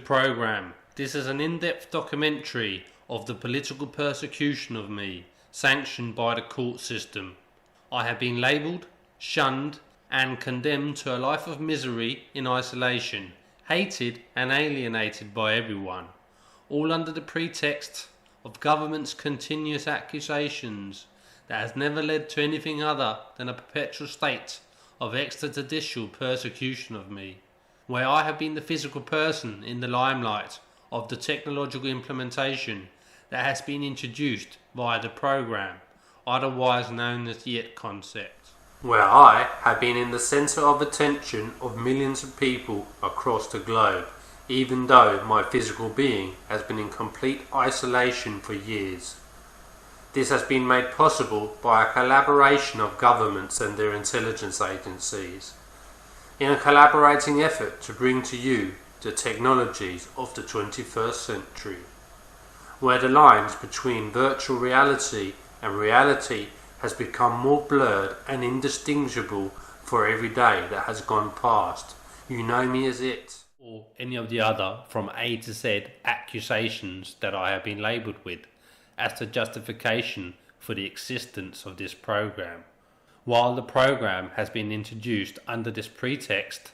program. This is an in-depth documentary of the political persecution of me, sanctioned by the court system. I have been labelled, shunned, and condemned to a life of misery in isolation, hated and alienated by everyone, all under the pretext of government's continuous accusations that has never led to anything other than a perpetual state of extrajudicial persecution of me, where I have been the physical person in the limelight of the technological implementation that has been introduced via the program, otherwise known as the YET concept, where I have been in the centre of attention of millions of people across the globe, even though my physical being has been in complete isolation for years. This has been made possible by a collaboration of governments and their intelligence agencies, in a collaborating effort to bring to you the technologies of the 21st century, where the lines between virtual reality and reality has become more blurred and indistinguishable for every day that has gone past. You know me as it, or any of the other from A to Z accusations that I have been labelled with as the justification for the existence of this program. While the program has been introduced under this pretext,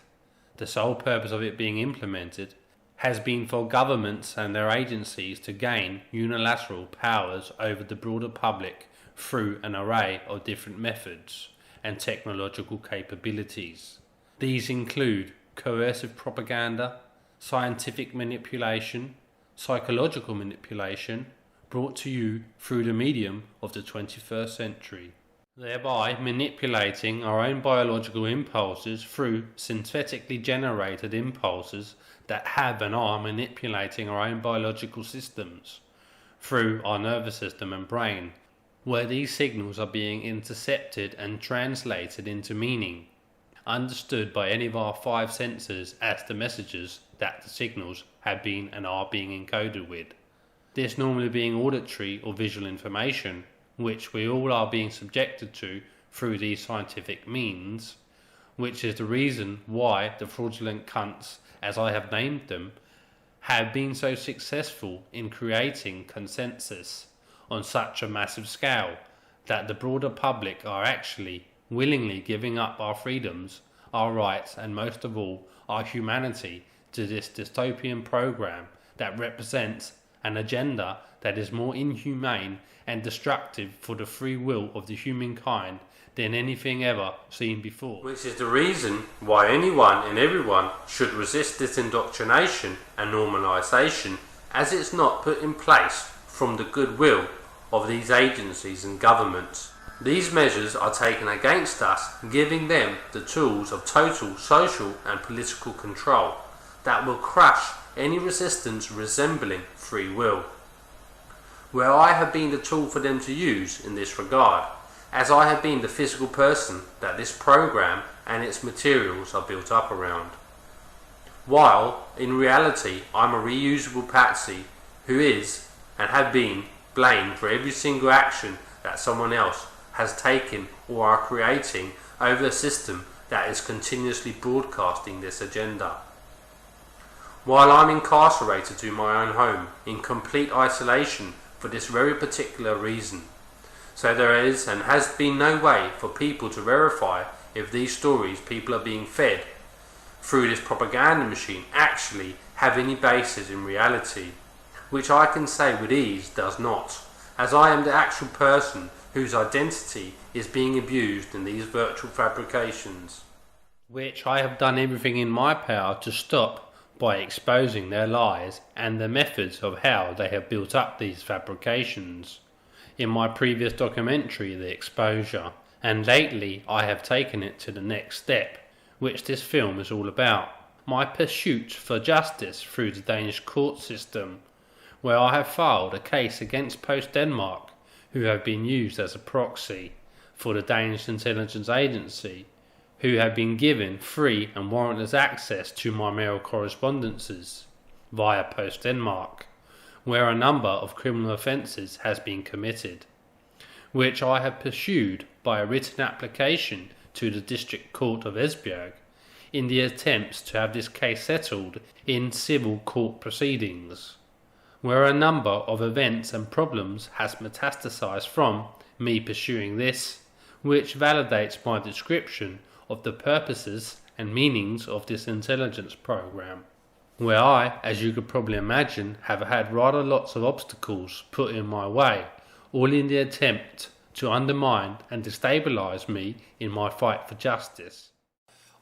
the sole purpose of it being implemented has been for governments and their agencies to gain unilateral powers over the broader public through an array of different methods and technological capabilities. These include coercive propaganda, scientific manipulation, psychological manipulation, brought to you through the medium of the 21st century, thereby manipulating our own biological impulses through synthetically generated impulses that have and are manipulating our own biological systems through our nervous system and brain, where these signals are being intercepted and translated into meaning, understood by any of our five senses as the messages that the signals have been and are being encoded with. This normally being auditory or visual information, which we all are being subjected to through these scientific means, which is the reason why the fraudulent cunts, as I have named them, have been so successful in creating consensus on such a massive scale that the broader public are actually willingly giving up our freedoms, our rights, and most of all, our humanity to this dystopian program that represents an agenda that is more inhumane and destructive for the free will of the humankind than anything ever seen before. Which is the reason why anyone and everyone should resist this indoctrination and normalisation, as it's not put in place from the goodwill of these agencies and governments. These measures are taken against us, giving them the tools of total social and political control that will crush any resistance resembling free will, where I have been the tool for them to use in this regard, as I have been the physical person that this program and its materials are built up around. While, in reality, I'm a reusable patsy who is, and have been, blamed for every single action that someone else has taken or are creating over a system that is continuously broadcasting this agenda. While I'm incarcerated to my own home, in complete isolation for this very particular reason. So there is and has been no way for people to verify if these stories people are being fed through this propaganda machine actually have any basis in reality, which I can say with ease does not, as I am the actual person whose identity is being abused in these virtual fabrications, which I have done everything in my power to stop by exposing their lies and the methods of how they have built up these fabrications. In my previous documentary, The Exposure, and lately I have taken it to the next step, which this film is all about, my pursuit for justice through the Danish court system, where I have filed a case against Post Denmark, who have been used as a proxy for the Danish intelligence agency, who have been given free and warrantless access to my mail correspondences via Post Denmark, where a number of criminal offences has been committed, which I have pursued by a written application to the District Court of Esbjerg in the attempts to have this case settled in civil court proceedings, where a number of events and problems has metastasized from me pursuing this, which validates my description of the purposes and meanings of this intelligence program, where I, as you could probably imagine, have had rather lots of obstacles put in my way, all in the attempt to undermine and destabilize me in my fight for justice.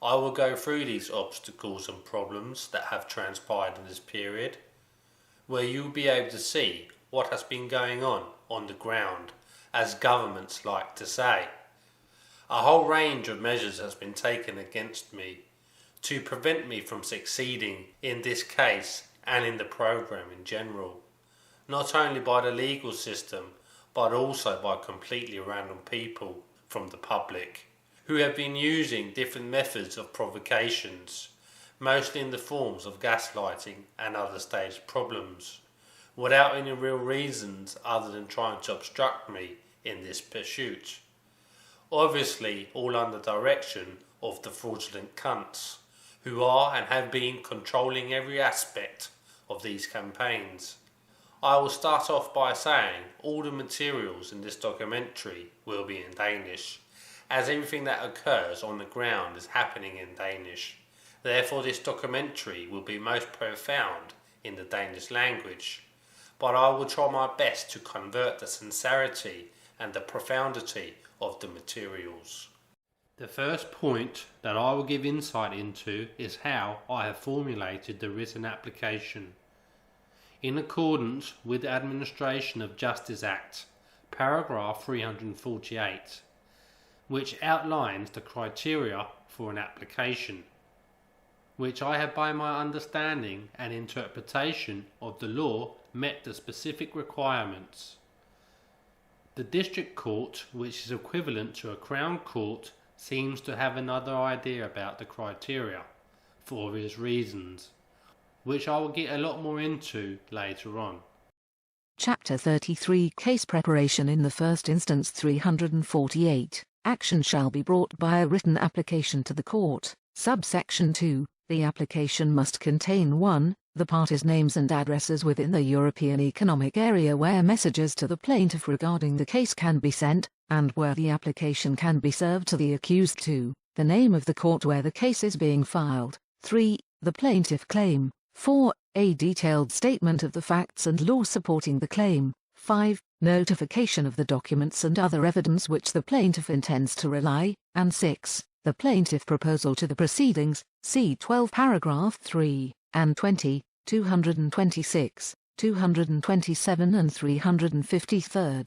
I will go through these obstacles and problems that have transpired in this period, where you will be able to see what has been going on the ground, as governments like to say. A whole range of measures has been taken against me to prevent me from succeeding in this case and in the program in general, not only by the legal system but also by completely random people from the public who have been using different methods of provocations, mostly in the forms of gaslighting and other staged problems, without any real reasons other than trying to obstruct me in this pursuit. Obviously all under direction of the fraudulent cunts who are and have been controlling every aspect of these campaigns. I will start off by saying all the materials in this documentary will be in Danish, as everything that occurs on the ground is happening in Danish. Therefore this documentary will be most profound in the Danish language, but I will try my best to convert the sincerity and the profundity of the materials. The first point that I will give insight into is how I have formulated the written application. In accordance with the Administration of Justice Act, paragraph 348, which outlines the criteria for an application, which I have by my understanding and interpretation of the law met the specific requirements. The district court, which is equivalent to a crown court, seems to have another idea about the criteria, for obvious reasons, which I will get a lot more into later on. Chapter 33 Case Preparation in the first instance 348. Action shall be brought by a written application to the court. Subsection 2. The application must contain 1. The parties' names and addresses within the European Economic Area where messages to the plaintiff regarding the case can be sent, and where the application can be served to the accused. 2. The name of the court where the case is being filed. 3. The plaintiff claim. 4. A detailed statement of the facts and law supporting the claim. 5. Notification of the documents and other evidence which the plaintiff intends to rely, and 6. The plaintiff proposal to the proceedings, c. 12 paragraph 3, and 20, 226, 227 and 353.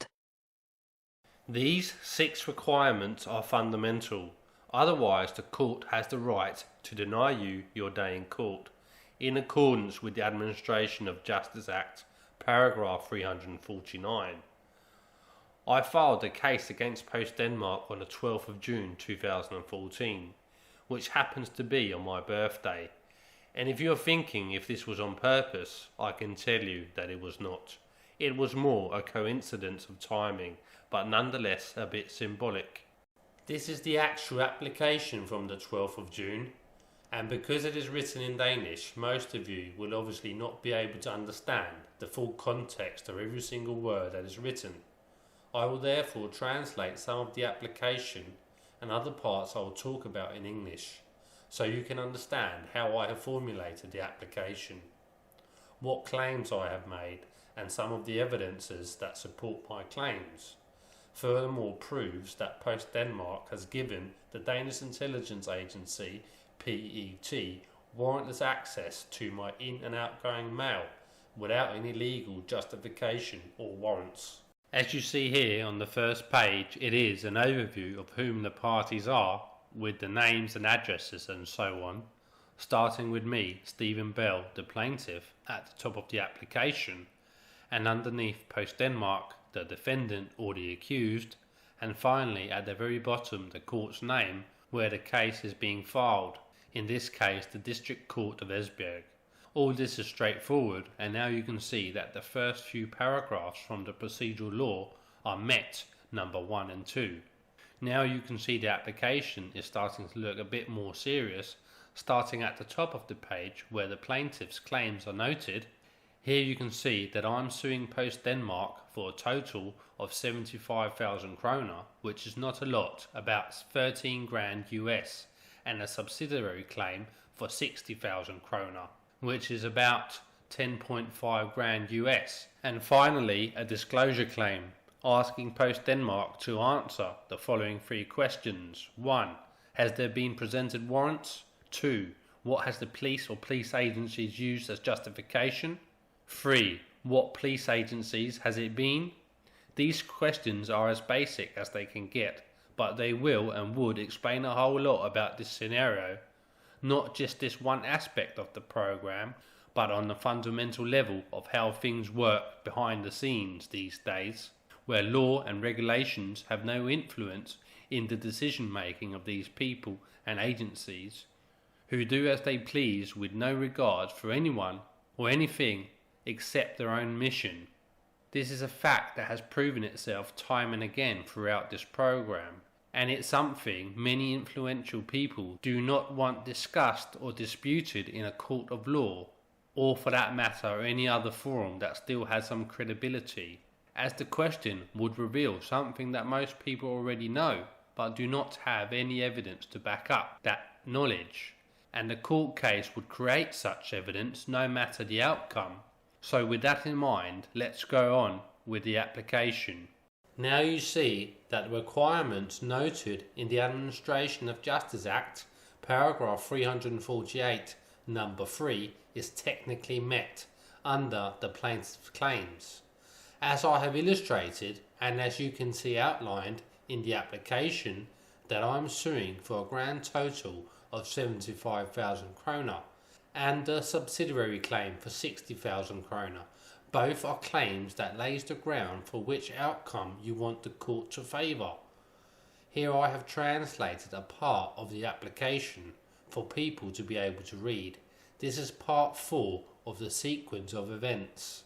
These 6 requirements are fundamental, otherwise the court has the right to deny you your day in court, in accordance with the Administration of Justice Act, paragraph 349. I filed a case against Post Denmark on the 12th of June 2014, which happens to be on my birthday, and if you're thinking if this was on purpose, I can tell you that it was not. It was more a coincidence of timing, but nonetheless a bit symbolic. This is the actual application from the 12th of June, and because it is written in Danish, most of you will obviously not be able to understand the full context of every single word that is written. I will therefore translate some of the application and other parts I will talk about in English, so you can understand how I have formulated the application, what claims I have made, and some of the evidences that support my claims. Furthermore, proves that Post Denmark has given the Danish Intelligence Agency, PET, warrantless access to my in- and outgoing mail without any legal justification or warrants. As you see here on the first page, it is an overview of whom the parties are, with the names and addresses and so on, starting with me, Stephen Bell, the plaintiff, at the top of the application, and underneath Post Denmark, the defendant or the accused, and finally at the very bottom the court's name where the case is being filed, in this case the District Court of Esbjerg. All this is straightforward, and now you can see that the first few paragraphs from the procedural law are met, number 1 and 2. Now you can see the application is starting to look a bit more serious, Starting at the top of the page where the plaintiff's claims are noted, here you can see that I'm suing Post Denmark for a total of 75,000 kroner, which is not a lot, about 13 grand US, and a subsidiary claim for 60,000 kroner, which is about 10.5 grand US. And finally, a disclosure claim, asking Post Denmark to answer the following three questions. 1. Has there been presented warrants? 2. What has the police or police agencies used as justification? 3. What police agencies has it been? These questions are as basic as they can get, but they will and would explain a whole lot about this scenario, not just this one aspect of the program, but on the fundamental level of how things work behind the scenes these days, where law and regulations have no influence in the decision making of these people and agencies, who do as they please with no regard for anyone or anything except their own mission. This is a fact that has proven itself time and again throughout this program, and it's something many influential people do not want discussed or disputed in a court of law, or for that matter any other forum that still has some credibility, as the question would reveal something that most people already know but do not have any evidence to back up that knowledge, and the court case would create such evidence no matter the outcome. So with that in mind, let's go on with the application. Now you see that the requirements noted in the Administration of Justice Act, paragraph 348, number 3, is technically met under the plaintiff's claims. As I have illustrated, and as you can see outlined in the application, that I am suing for a grand total of 75,000 kroner and a subsidiary claim for 60,000 kroner. Both are claims that lays the ground for which outcome you want the court to favour. Here I have translated a part of the application for people to be able to read. This is part 4 of the sequence of events.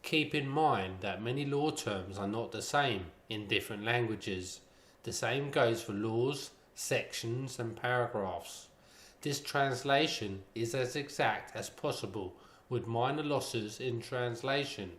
Keep in mind that many law terms are not the same in different languages. The same goes for laws, sections and paragraphs. This translation is as exact as possible, with minor losses in translation.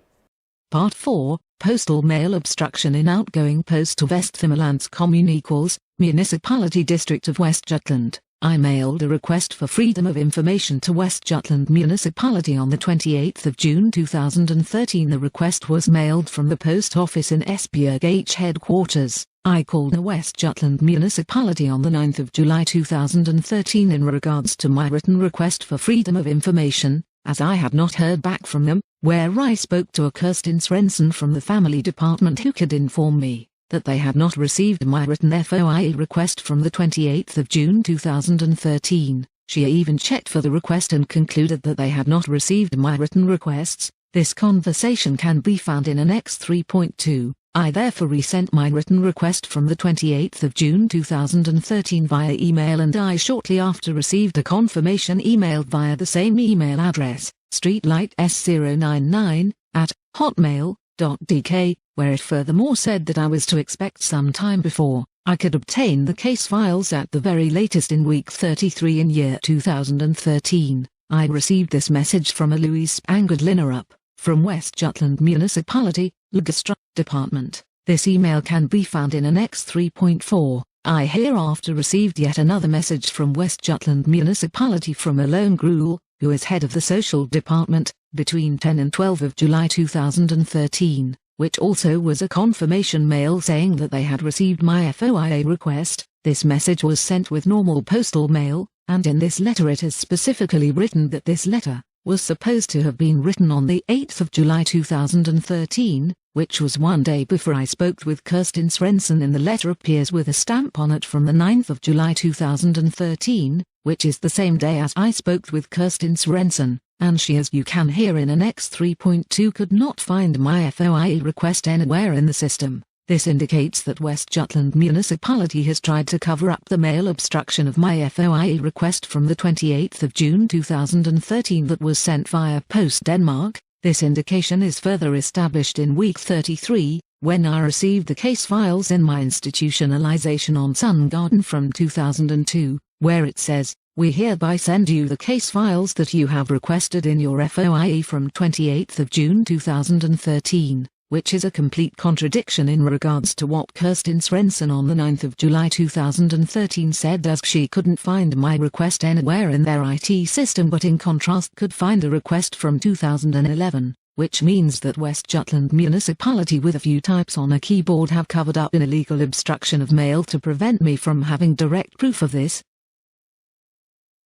Part 4, Postal Mail Obstruction in Outgoing Post to Vesthimmerlands Commune equals, Municipality District of West Jutland. I mailed a request for freedom of information to West Jutland Municipality on the 28th of June 2013. The request was mailed from the post office in Esbjerg H headquarters. I called the West Jutland Municipality on the 9th of July 2013 in regards to my written request for freedom of information, as I had not heard back from them, where I spoke to a Kirsten Svensson from the family department who could inform me that they had not received my written FOIA request from the 28th of June 2013. She even checked for the request and concluded that they had not received my written requests. This conversation can be found in Annex 3.2. I therefore resent my written request from the 28th of June 2013 via email, and I shortly after received a confirmation email via the same email address, streetlights099@hotmail.dk, where it furthermore said that I was to expect some time before I could obtain the case files at the very latest in week 33 in year 2013. I received this message from a Louise Spangard Linnerup, from West Jutland Municipality, Legistra Department. This email can be found in Annex 3.4. I hereafter received yet another message from West Jutland Municipality from Alone Gruel, who is head of the Social Department, between 10 and 12 of July 2013, which also was a confirmation mail saying that they had received my FOIA request. This message was sent with normal postal mail, and in this letter it is specifically written that this letter was supposed to have been written on the 8th of July 2013, which was one day before I spoke with Kirsten Svensson. In the letter appears with a stamp on it from the 9th of July 2013, which is the same day as I spoke with Kirsten Svensson, and she, as you can hear in Annex 3.2, could not find my FOIA request anywhere in the system. This indicates that West Jutland Municipality has tried to cover up the mail obstruction of my FOIA request from the 28th of June 2013 that was sent via Post Denmark. This indication is further established in week 33, when I received the case files in my institutionalization on Sun Garden from 2002, where it says, We hereby send you the case files that you have requested in your FOIA from 28th of June 2013, which is a complete contradiction in regards to what Kirsten Svensson on the 9th of July 2013 said, as she couldn't find my request anywhere in their IT system, but in contrast could find a request from 2011, which means that West Jutland Municipality with a few types on a keyboard have covered up an illegal obstruction of mail to prevent me from having direct proof of this.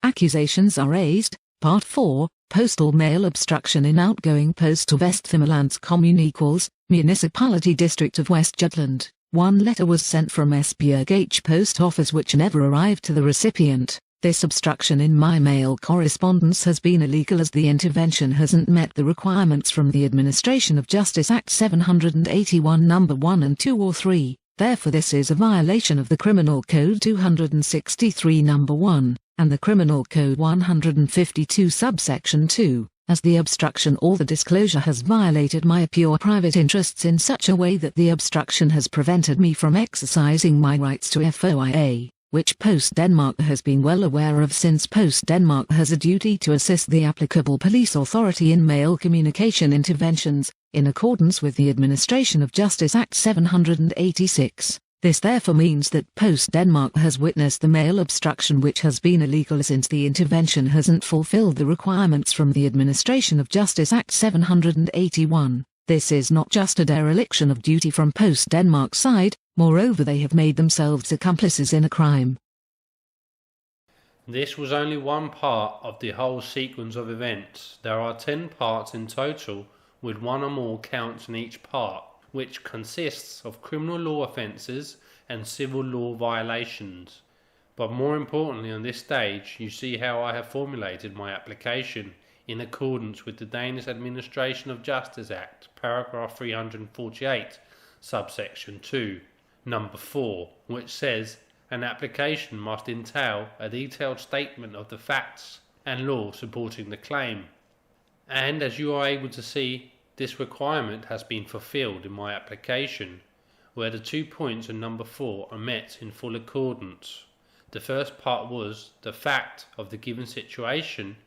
Accusations are raised. Part 4, Postal Mail Obstruction in Outgoing Post to Vesthimmerlands Commune equals, Municipality District of West Jutland. One letter was sent from Esbjerg H Post Office which never arrived to the recipient. This obstruction in my mail correspondence has been illegal as the intervention hasn't met the requirements from the Administration of Justice Act 781 number 1 and 2 or 3. Therefore this is a violation of the Criminal Code 263 number 1, and the Criminal Code 152 subsection 2, as the obstruction or the disclosure has violated my pure private interests in such a way that the obstruction has prevented me from exercising my rights to FOIA, which Post Denmark has been well aware of, since Post Denmark has a duty to assist the applicable police authority in mail communication interventions, in accordance with the Administration of Justice Act 786. This therefore means that Post Denmark has witnessed the mail obstruction, which has been illegal since the intervention hasn't fulfilled the requirements from the Administration of Justice Act 781. This is not just a dereliction of duty from Post Denmark's side, moreover they have made themselves accomplices in a crime. This was only one part of the whole sequence of events. There are 10 parts in total, with one or more counts in each part, which consists of criminal law offences and civil law violations. But more importantly, on this stage you see how I have formulated my application in accordance with the Danish Administration of Justice Act, paragraph 348, subsection 2, number 4, which says an application must entail a detailed statement of the facts and law supporting the claim. And as you are able to see, this requirement has been fulfilled in my application, where the 2 points in number 4 are met in full accordance. The first part was the fact of the given situation,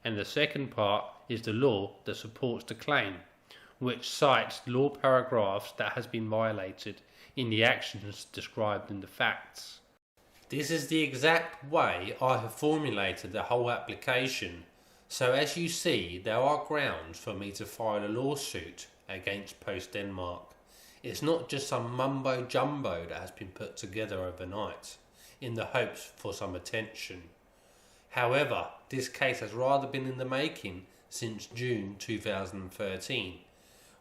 and the second part is the law that supports the claim, which cites law paragraphs that has been violated in the actions described in the facts. This is the exact way I have formulated the whole application. So as you see, there are grounds for me to file a lawsuit against Post Denmark. It's not just some mumbo jumbo that has been put together overnight in the hopes for some attention. However, this case has rather been in the making since June 2013,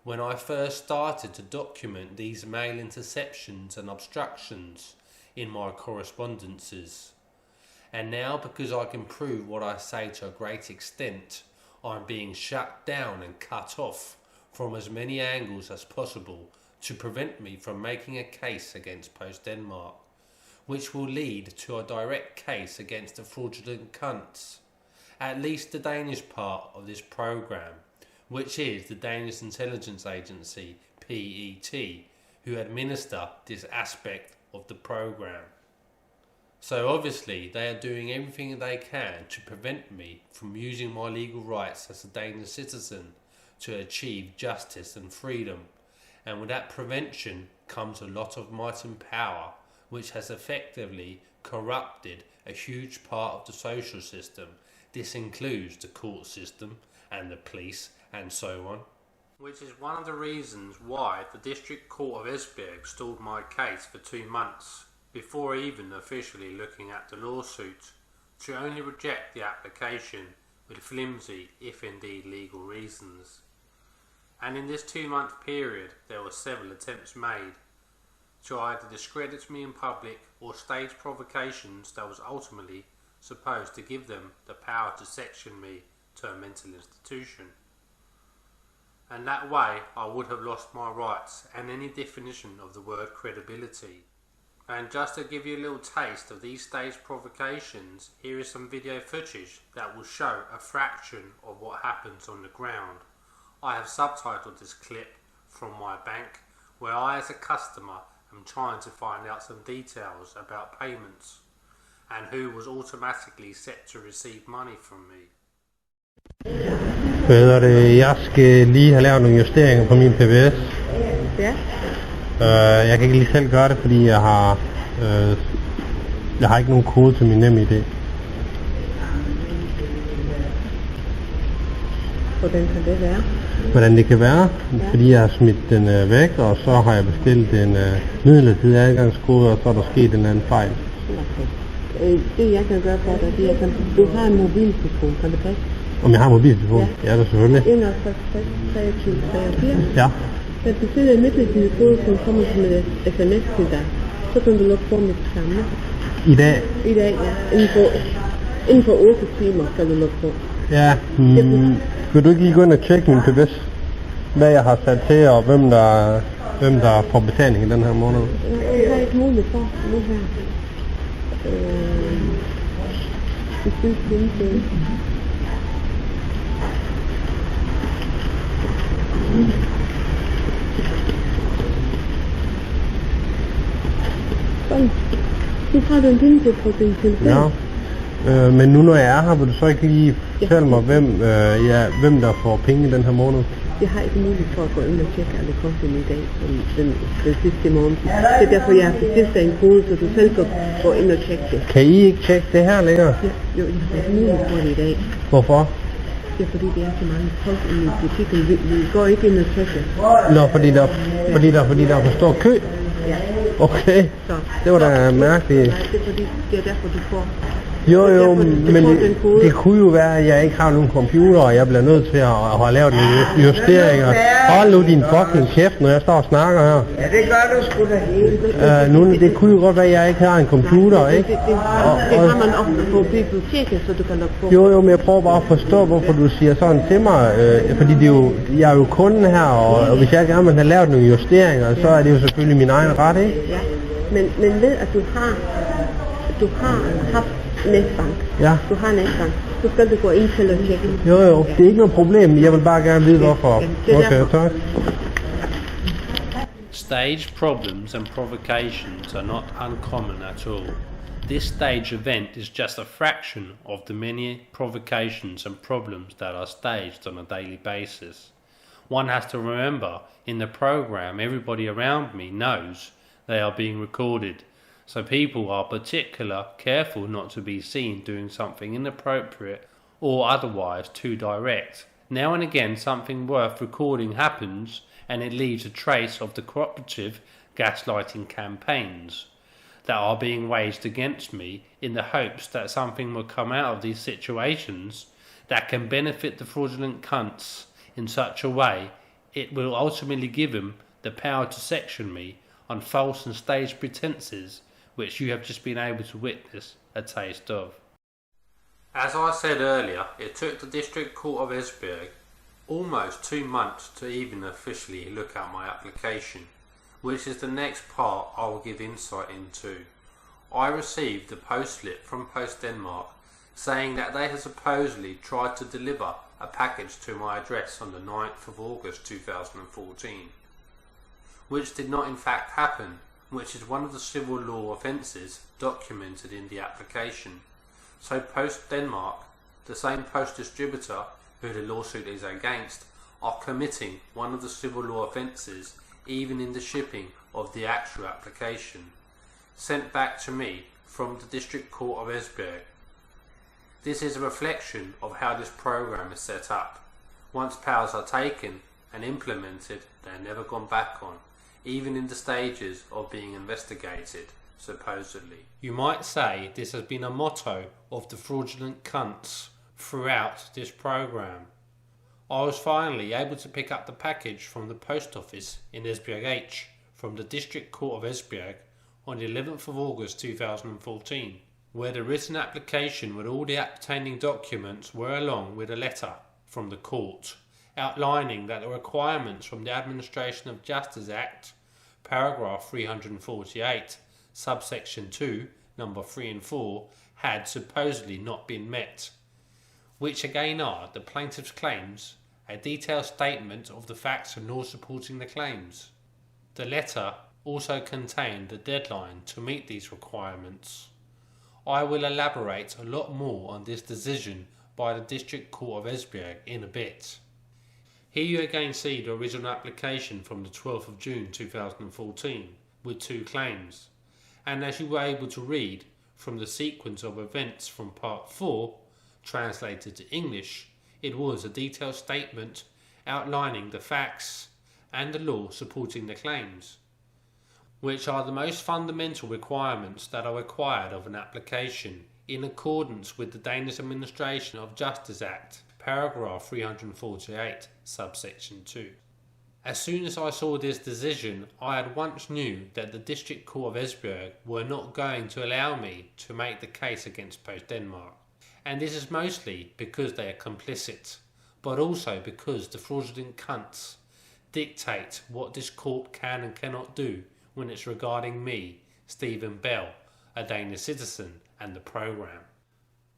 when I first started to document these mail interceptions and obstructions in my correspondences. And now, because I can prove what I say to a great extent, I'm being shut down and cut off from as many angles as possible to prevent me from making a case against Post Denmark, which will lead to a direct case against the fraudulent cunts, at least the Danish part of this programme, which is the Danish Intelligence Agency, PET, who administer this aspect of the programme. So obviously they are doing everything they can to prevent me from using my legal rights as a Danish citizen to achieve justice and freedom, and with that prevention comes a lot of might and power, which has effectively corrupted a huge part of the social system. This includes the court system and the police and so on. Which is one of the reasons why the District Court of Esbjerg stalled my case for 2 months before even officially looking at the lawsuit, to only reject the application with flimsy, if indeed legal reasons. And in this 2-month period there were several attempts made to either discredit me in public or stage provocations that was ultimately supposed to give them the power to section me to a mental institution. And that way I would have lost my rights and any definition of the word credibility. And just to give you a little taste of these stage provocations, here is some video footage that will show a fraction of what happens on the ground. I have subtitled this clip from my bank, where I as a customer am trying to find out some details about payments. and who was automatically set to receive money from me. Jeg skal lige have lavet nogle justeringer på min PBS. Ja. Jeg kan ikke lige selv gøre det, fordi jeg har ikke nogen kode til min NemID. Hvordan kan det være? Hvordan det kan være? Fordi jeg har smidt den væk, og så har jeg bestilt en midlertidig adgangskode, og så er der sket en anden fejl. Okay. Det jeg kan gøre for dig, det er, du har en mobiltelefon, kan det passe? Om jeg har mobiltelefon? Ja, det er selvfølgelig. 61 23 83. Ja. Hvis du finder en midlertidig kode, som kommer som en sms til dig, så kan du lukke på med det samme. I dag? I dag, ja. Inden for 8 timer skal du lukke på. Ja, vil du ikke lige gå ind og tjekke min PBS? Hvad jeg har sat til, og hvem der får betaling i den her måned? Jeg har ikke mulighed for nu her. Det synes jeg ikke. Sådan. Du har den pinde på din telefon. Ja. Men nu når jeg er her, vil du så ikke lige fortælle mig, hvem der får penge i den her måned? Jeg har ikke mulighed for at gå ind og tjekke alle kontoen i dag, den sidste morgen. Det er derfor, jeg har bestilt dig en kode, så du selv kan gå ind og tjekke det. Kan I ikke tjekke det her længere? Ja, jo, jeg har ikke mulighed for det i dag. Hvorfor? Det er fordi, det er så mange folk i butikken. Vi går ikke ind og tjekker. Nå, fordi der er for stor kø? Ja. Okay, Så. Det var da mærkeligt. Nej, det er fordi, det er derfor, du får. Jo, men det kunne jo være, at jeg ikke har nogen computer, og jeg bliver nødt til at have lavet nogle justeringer. Hold nu din fucking kæft, når jeg står og snakker her. Ja, det gør du sgu da hele. Det kunne jo godt være, at jeg ikke har en computer, ikke? Det har man ofte på biblioteket, så du kan lukke på. Jo, men jeg prøver bare at forstå, hvorfor du siger sådan til mig. Fordi jeg er jo kunden her, og hvis jeg gerne vil have lavet nogle justeringer, så er det jo selvfølgelig min egen ret, ikke? Ja, men ved at du har haft netbank. Ja. Du har netbank. Så skal du gå ind til at tjekke. Jo, det er ikke noget problem. Jeg vil bare gerne vide, hvorfor. Okay, tak. Stage problems and provocations are not uncommon at all. This stage event is just a fraction of the many provocations and problems that are staged on a daily basis. One has to remember, in the program, everybody around me knows they are being recorded, so people are particularly careful not to be seen doing something inappropriate or otherwise too direct. Now and again something worth recording happens, and it leaves a trace of the cooperative gaslighting campaigns that are being waged against me in the hopes that something will come out of these situations that can benefit the fraudulent cunts in such a way it will ultimately give them the power to section me on false and staged pretenses which you have just been able to witness a taste of. As I said earlier, it took the District Court of Esbjerg almost 2 months to even officially look at my application, which is the next part I will give insight into. I received the post slip from Post Denmark saying that they had supposedly tried to deliver a package to my address on the 9th of August 2014, which did not in fact happen, which is one of the civil law offences documented in the application. So Post Denmark, the same post distributor who the lawsuit is against, are committing one of the civil law offences even in the shipping of the actual application, sent back to me from the District Court of Esbjerg. This is a reflection of how this program is set up. Once powers are taken and implemented, they are never gone back on, even in the stages of being investigated, supposedly. You might say this has been a motto of the fraudulent cunts throughout this program. I was finally able to pick up the package from the post office in Esbjerg H from the District Court of Esbjerg on the 11th of August 2014, where the written application with all the appertaining documents were along with a letter from the court outlining that the requirements from the Administration of Justice Act, paragraph 348, subsection 2, number 3 and 4, had supposedly not been met, which again are the plaintiff's claims, a detailed statement of the facts and law supporting the claims. The letter also contained the deadline to meet these requirements. I will elaborate a lot more on this decision by the District Court of Esbjerg in a bit. Here you again see the original application from the 12th of June 2014 with 2 claims, and as you were able to read from the sequence of events from Part 4, translated to English, it was a detailed statement outlining the facts and the law supporting the claims, which are the most fundamental requirements that are required of an application in accordance with the Danish Administration of Justice Act, paragraph 348, subsection 2. As soon as I saw this decision, I at once knew that the District Court of Esbjerg were not going to allow me to make the case against Post Denmark. And this is mostly because they are complicit, but also because the fraudulent cunts dictate what this court can and cannot do when it's regarding me, Stephen Bell, a Danish citizen, and the programme,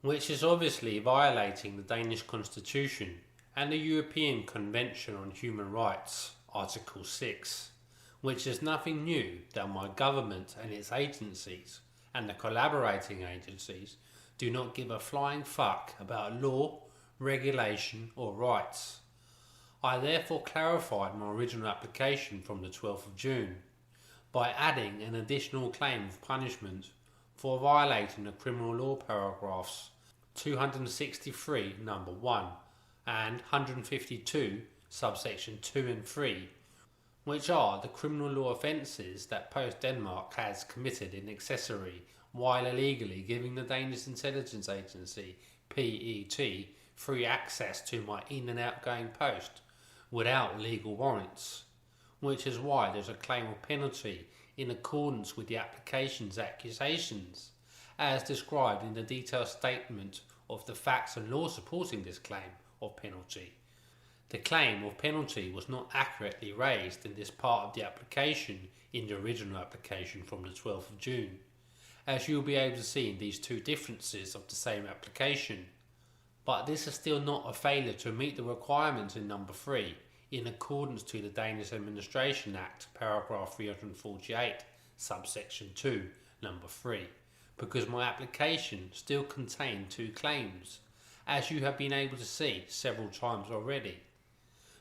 which is obviously violating the Danish Constitution and the European Convention on Human Rights, Article 6, which is nothing new that my government and its agencies, and the collaborating agencies, do not give a flying fuck about law, regulation or rights. I therefore clarified my original application from the 12th of June by adding an additional claim of punishment for violating the criminal law paragraphs 263 number 1 and 152 subsection 2 and 3, which are the criminal law offences that Post Denmark has committed in accessory while illegally giving the Danish Intelligence Agency, PET, free access to my in and outgoing post without legal warrants, which is why there's a claim of penalty in accordance with the application's accusations, as described in the detailed statement of the facts and law supporting this claim of penalty. The claim of penalty was not accurately raised in this part of the application in the original application from the 12th of June, as you will be able to see in these 2 differences of the same application. But this is still not a failure to meet the requirements in number 3 in accordance to the Danish Administration Act, paragraph 348, subsection 2, number 3, because my application still contained 2 claims, as you have been able to see several times already.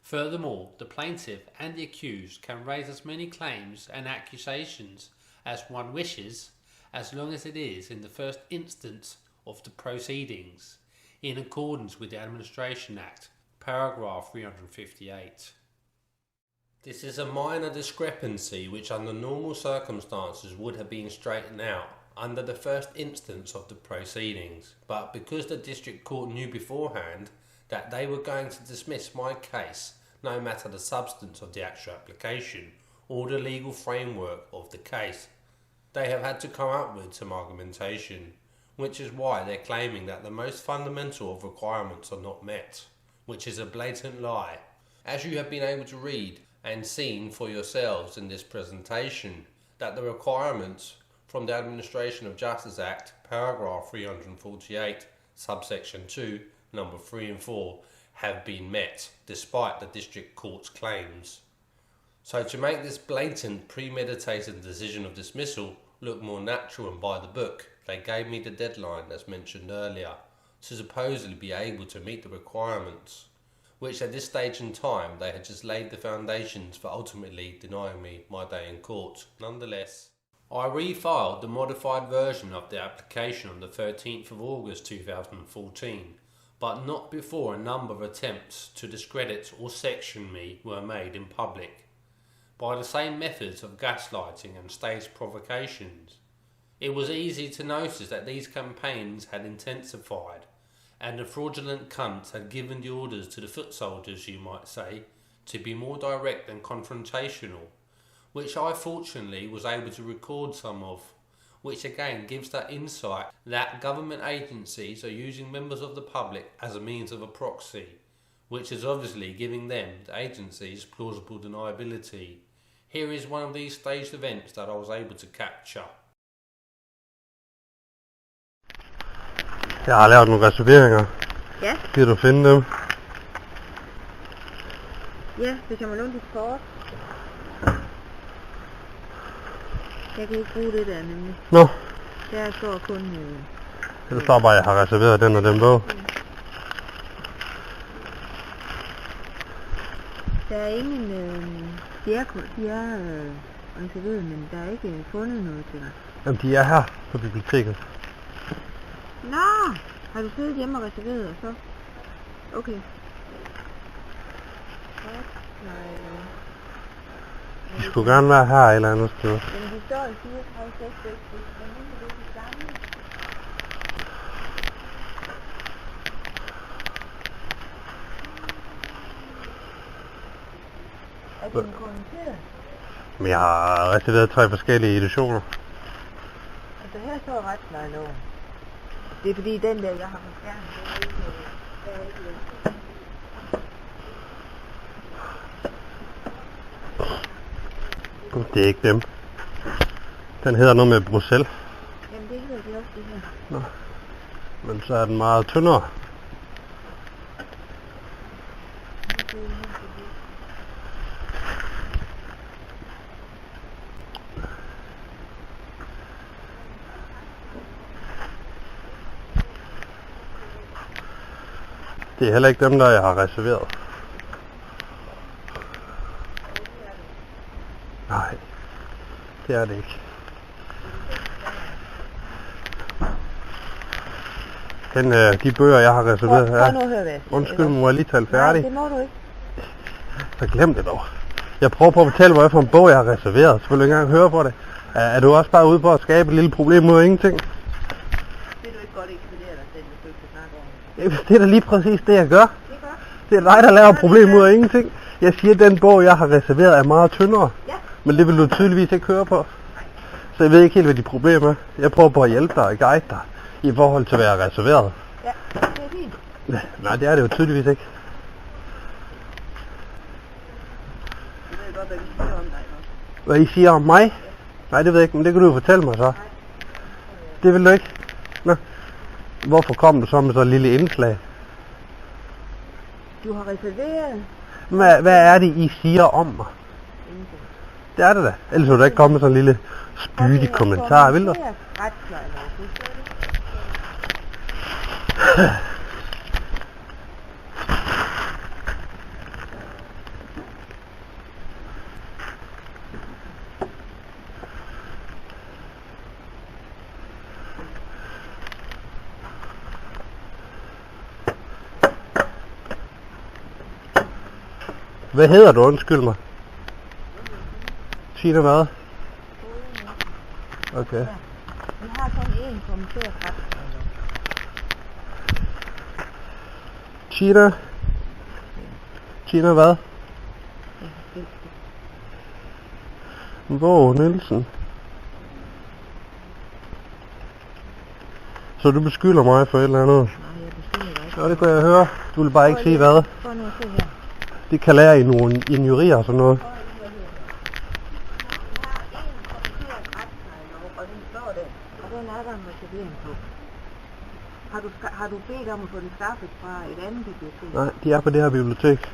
Furthermore, the plaintiff and the accused can raise as many claims and accusations as one wishes, as long as it is in the first instance of the proceedings, in accordance with the Administration Act, paragraph 358. This is a minor discrepancy which under normal circumstances would have been straightened out under the first instance of the proceedings, but because the District Court knew beforehand that they were going to dismiss my case no matter the substance of the actual application or the legal framework of the case, they have had to come up with some argumentation, which is why they're claiming that the most fundamental of requirements are not met, which is a blatant lie. As you have been able to read and seen for yourselves in this presentation, that the requirements from the Administration of Justice Act, paragraph 348, subsection 2, number 3 and 4, have been met, despite the District Court's claims. So to make this blatant, premeditated decision of dismissal look more natural and by the book, they gave me the deadline, as mentioned earlier, to supposedly be able to meet the requirements, which at this stage in time they had just laid the foundations for ultimately denying me my day in court. Nonetheless, I refiled the modified version of the application on the 13th of August 2014, but not before a number of attempts to discredit or section me were made in public, by the same methods of gaslighting and staged provocations. It was easy to notice that these campaigns had intensified, and the fraudulent cunts had given the orders to the foot soldiers, you might say, to be more direct and confrontational, which I fortunately was able to record some of, which again gives that insight that government agencies are using members of the public as a means of a proxy, which is obviously giving them, the agencies, plausible deniability. Here is one of these staged events that I was able to capture. Jeg har lavet nogle reserveringer. Ja. Gider du finde dem? Ja, hvis jeg må låne dit kort. Jeg kan ikke bruge det der nemlig. Nå. Der står kun Der står bare, at jeg har reserveret den og den bog. Der er ingen... de er reserveret, men der er ikke fundet noget til dig. Jamen, de er her på biblioteket. Nå! Har du siddet hjemme og reserveret, og så? Okay. De skulle gerne være her et eller andet sted. Men de står i 34, 66, men det er de samme. Er det en kommenteret? Men jeg har reserveret 3 forskellige editioner. Altså her står retsplejeloven. Det er fordi den der, jeg har på skærmen, det er ikke Det er ikke dem. Den hedder noget med Bruxelles. Jamen det hedder de også, det her. Nå. Men så er den meget tyndere. Det er heller ikke dem, der jeg har reserveret. Nej, det er det ikke. De bøger, jeg har reserveret her. Prøv nu at høre hvad. Undskyld, må jeg lige tale færdig? Nej, det må du ikke. Så glem det dog. Jeg prøver på at fortælle, hvad for en bog, jeg har reserveret. Så vil du ikke engang høre på det. Er du også bare ude på at skabe et lille problem mod ingenting? Det er du ikke godt ekspedere dig selv, hvis du ikke kan snakke om det. Det er da lige præcis det, jeg gør. Det gør. Det er dig, der laver problem mod ingenting. Jeg siger, at den bog, jeg har reserveret, er meget tyndere. Ja. Men det vil du tydeligvis ikke høre på. Så jeg ved ikke helt, hvad de problemer er. Jeg prøver på at hjælpe dig og guide dig i forhold til, hvad jeg har reserveret. Ja, det er fint. Nej, det er det jo tydeligvis ikke. Du ved godt, hvad vi siger om dig, ikke? Hvad I siger om mig? Nej, det ved jeg ikke, men det kan du jo fortælle mig så. Det vil du ikke? Nå. Hvorfor kom du så med så et lille indslag? Du har reserveret. Hvad er det, I siger om mig? Ingenting. Det er det da. Ellers ville du ikke komme med sådan en lille spydig kommentar, vil du? Retsplejelov, det står det. Hvad hedder du? Undskyld mig. Tina hvad? Okay. Ja. Vi har kun én kommenteret retsplejelov. Tina? Tina hvad? Hvor Nielsen? Så du beskylder mig for et eller andet? Nej, jeg beskylder dig ikke. Ja, det kan jeg høre. Du vil bare ikke sige hvad. Prøv nu at se her. Det kan lære i nogle injurier og sådan noget. Vi har én kommenteret retsplejelov, og den står der. Og den er der en reservering på. Har du bedt om at få den skaffet fra et andet bibliotek? Nej, de er på det her bibliotek.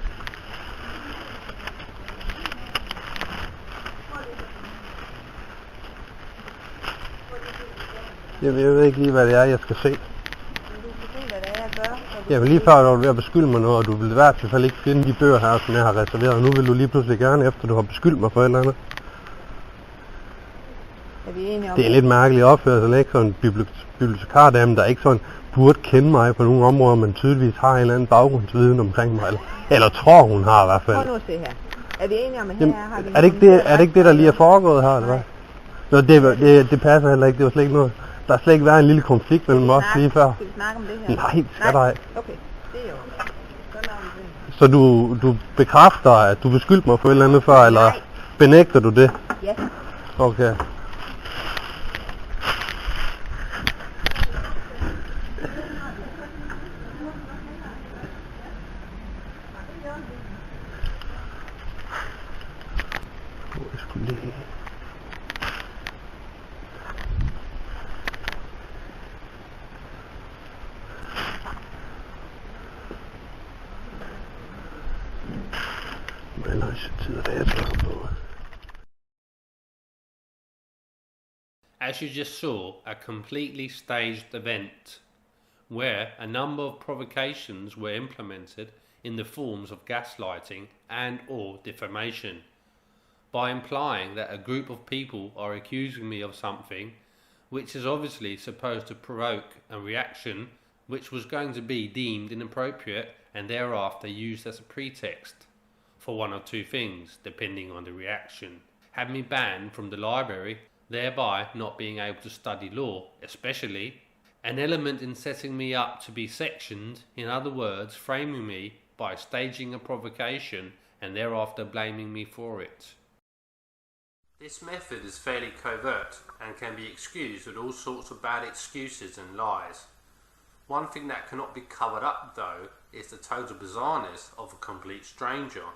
Jeg ved ikke lige, hvad det er, jeg skal se. Men du skal se, hvad det er, jeg gør. Jeg vil lige før, du er ved at beskylde mig noget, og du vil i hvert fald ikke finde de bøger her, som jeg har reserveret. Og nu vil du lige pludselig gerne, efter du har beskyldt mig for et eller andet. Er vi enige om Det er lidt mærkeligt opførsel, ikke? Sådan en bibliotekardame, der ikke sådan burde kende mig på nogle områder, men tydeligvis har en eller anden baggrundsviden omkring mig. Eller tror hun har i hvert fald. Prøv nu at se her. Er vi enige om, at Jamen, her har vi... er det ikke det, der lige er foregået her, eller hvad? Nå, det passer heller ikke. Det var slet ikke noget. Der har slet ikke været en lille konflikt mellem os lige før. Skal vi snakke om det her? Nej, det skal der ikke. Okay, det er jo. Så lader vi det. Så du bekræfter, at du beskyldte mig for et eller andet før, eller Nej. benægter du det? Ja. Okay. Jeg skulle lige... as you just saw, a completely staged event where a number of provocations were implemented in the forms of gaslighting and or defamation, by implying that a group of people are accusing me of something which is obviously supposed to provoke a reaction which was going to be deemed inappropriate and thereafter used as a pretext for one or two things, depending on the reaction. Had me banned from the library, thereby not being able to study law, especially an element in setting me up to be sectioned, in other words, framing me by staging a provocation and thereafter blaming me for it. This method is fairly covert and can be excused with all sorts of bad excuses and lies. One thing that cannot be covered up, though, is the total bizarreness of a complete stranger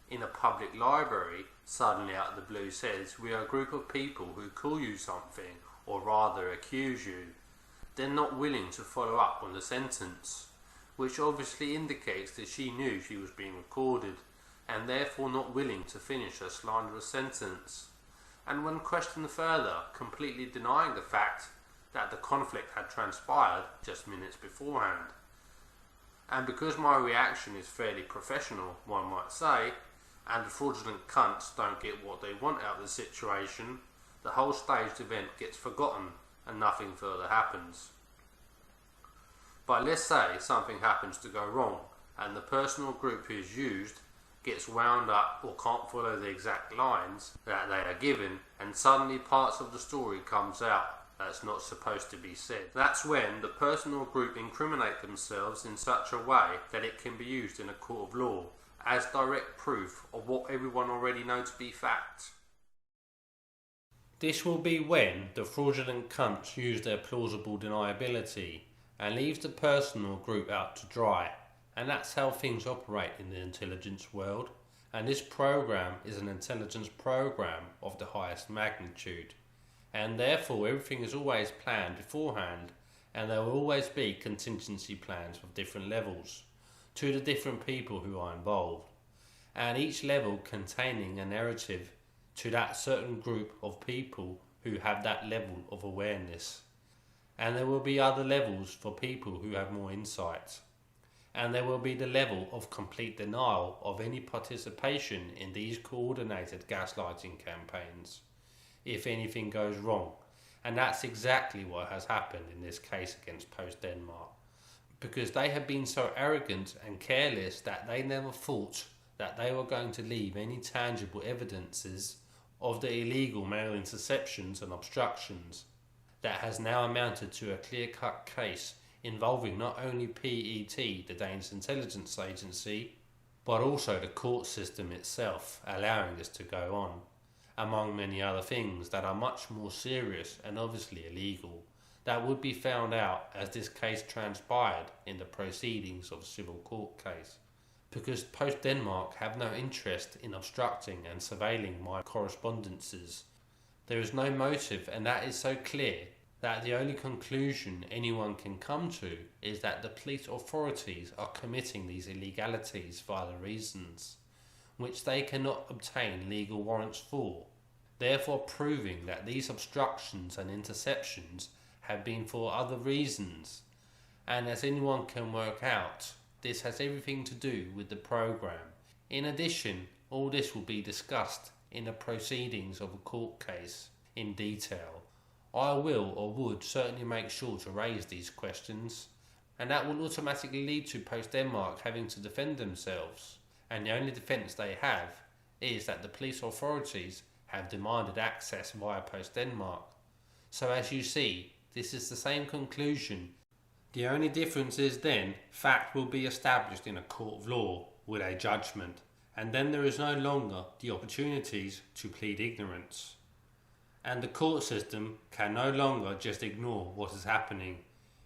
in a public library suddenly out of the blue says, "We are a group of people who call you something, or rather accuse you," then not willing to follow up on the sentence, which obviously indicates that she knew she was being recorded, and therefore not willing to finish her slanderous sentence, and when questioned further, completely denying the fact that the conflict had transpired just minutes beforehand. And because my reaction is fairly professional, one might say, and the fraudulent cunts don't get what they want out of the situation, the whole staged event gets forgotten and nothing further happens. But let's say something happens to go wrong and the person or group who is used gets wound up or can't follow the exact lines that they are given, and suddenly parts of the story comes out that's not supposed to be said. That's when the person or group incriminate themselves in such a way that it can be used in a court of law as direct proof of what everyone already knows to be fact. This will be when the fraudulent cunts use their plausible deniability and leaves the person or group out to dry, and that's how things operate in the intelligence world, and this program is an intelligence program of the highest magnitude, and therefore everything is always planned beforehand, and there will always be contingency plans of different levels to the different people who are involved, and each level containing a narrative to that certain group of people who have that level of awareness. And there will be other levels for people who have more insight, and there will be the level of complete denial of any participation in these coordinated gaslighting campaigns if anything goes wrong, and that's exactly what has happened in this case against Post Denmark, because they have been so arrogant and careless that they never thought that they were going to leave any tangible evidences of the illegal mail interceptions and obstructions that has now amounted to a clear-cut case involving not only PET, the Danish intelligence agency, but also the court system itself allowing this to go on, among many other things that are much more serious and obviously illegal, that would be found out as this case transpired in the proceedings of a civil court case. Because Post Denmark have no interest in obstructing and surveilling my correspondences. There is no motive, and that is so clear that the only conclusion anyone can come to is that the police authorities are committing these illegalities for other reasons, which they cannot obtain legal warrants for, therefore proving that these obstructions and interceptions have been for other reasons. And as anyone can work out, this has everything to do with the program. In addition, all this will be discussed in the proceedings of a court case in detail. I will or would certainly make sure to raise these questions, and that will automatically lead to Post Denmark having to defend themselves, and the only defence they have is that the police authorities have demanded access via Post Denmark. So as you see, this is the same conclusion. The only difference is then fact will be established in a court of law with a judgment, and then there is no longer the opportunities to plead ignorance. And the court system can no longer just ignore what is happening.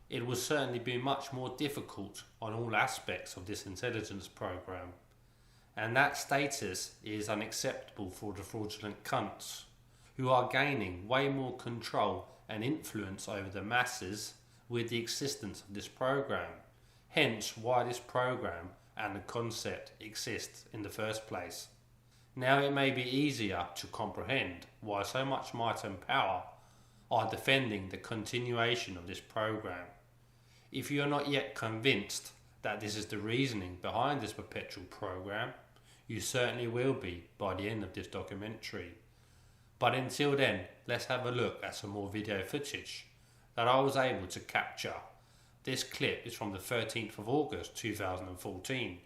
It will certainly be much more difficult on all aspects of this intelligence program, and that status is unacceptable for the fraudulent cunts, who are gaining way more control and influence over the masses with the existence of this program, hence why this program and the concept exists in the first place. Now it may be easier to comprehend why so much might and power are defending the continuation of this program. If you are not yet convinced that this is the reasoning behind this perpetual program, you certainly will be by the end of this documentary. But until then, let's have a look at some more video footage that I was able to capture. This clip is from the 13th of August 2014,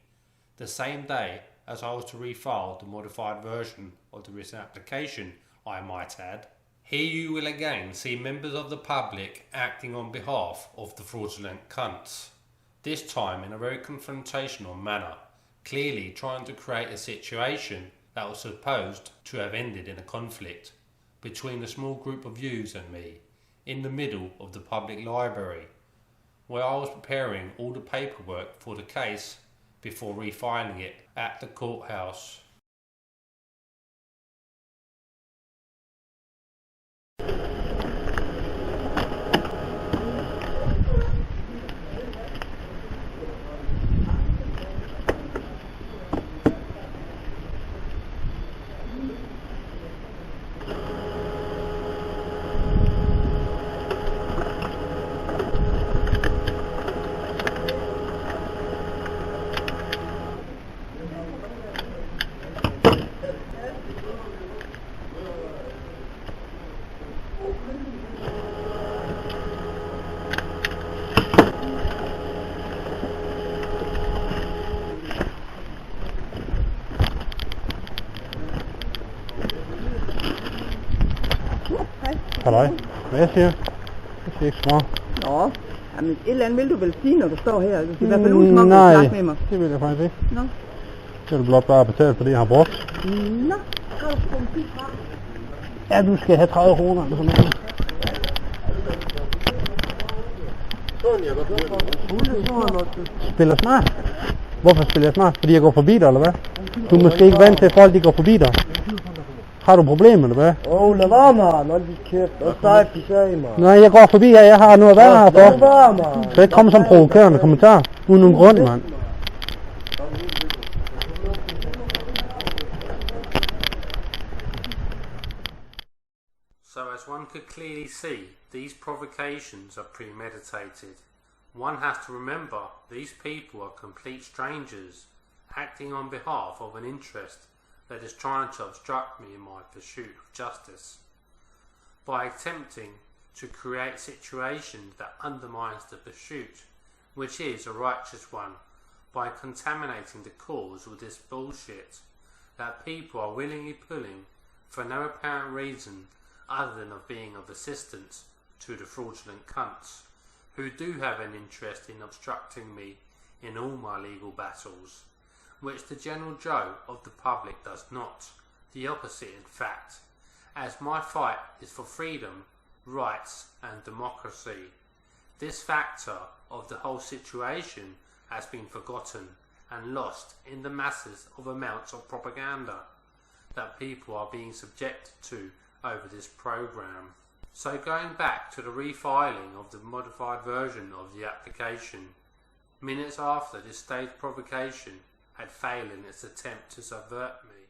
the same day as I was to refile the modified version of the recent application, I might add. Here you will again see members of the public acting on behalf of the fraudulent cunts, this time in a very confrontational manner, clearly trying to create a situation that was supposed to have ended in a conflict between a small group of yous and me, in the middle of the public library, where I was preparing all the paperwork for the case before refiling it at the courthouse. Halløj. Hvad siger? Det siger ikke så meget. Nå, jamen et eller andet vil du vel sige, når du står her? Du skal i hvert fald ud, som om du vil snakke med mig. Det vil jeg faktisk ikke. Nå. Det vil du blot bare betale for det, jeg har brugt. Nå, har du fået en bil fra? Ja, du skal have 30 kroner eller sådan noget. Spiller smart? Hvorfor spiller jeg smart? Fordi jeg går forbi dig, eller hvad? Du er måske ikke vant til, at folk de går forbi dig. Har du problemer, eller hvad? Lad være, man. Hold dit kæft. Og stejt, de sagde, man. Nej, jeg går forbi her. Jeg har noget at være her for. Lad være, man. Så ikke komme som provokerende kommentar. Uden nogen grund, mand. So as one could clearly see, these provocations are premeditated. One has to remember these people are complete strangers, acting on behalf of an interest that is trying to obstruct me in my pursuit of justice, by attempting to create situations that undermines the pursuit, which is a righteous one, by contaminating the cause with this bullshit that people are willingly pulling for no apparent reason other than of being of assistance to the fraudulent cunts, who do have an interest in obstructing me in all my legal battles, which the general Joe of the public does not, the opposite in fact, as my fight is for freedom, rights and democracy. This factor of the whole situation has been forgotten and lost in the masses of amounts of propaganda that people are being subjected to over this program. So going back to the refiling of the modified version of the application, minutes after this staged provocation had failed in its attempt to subvert me,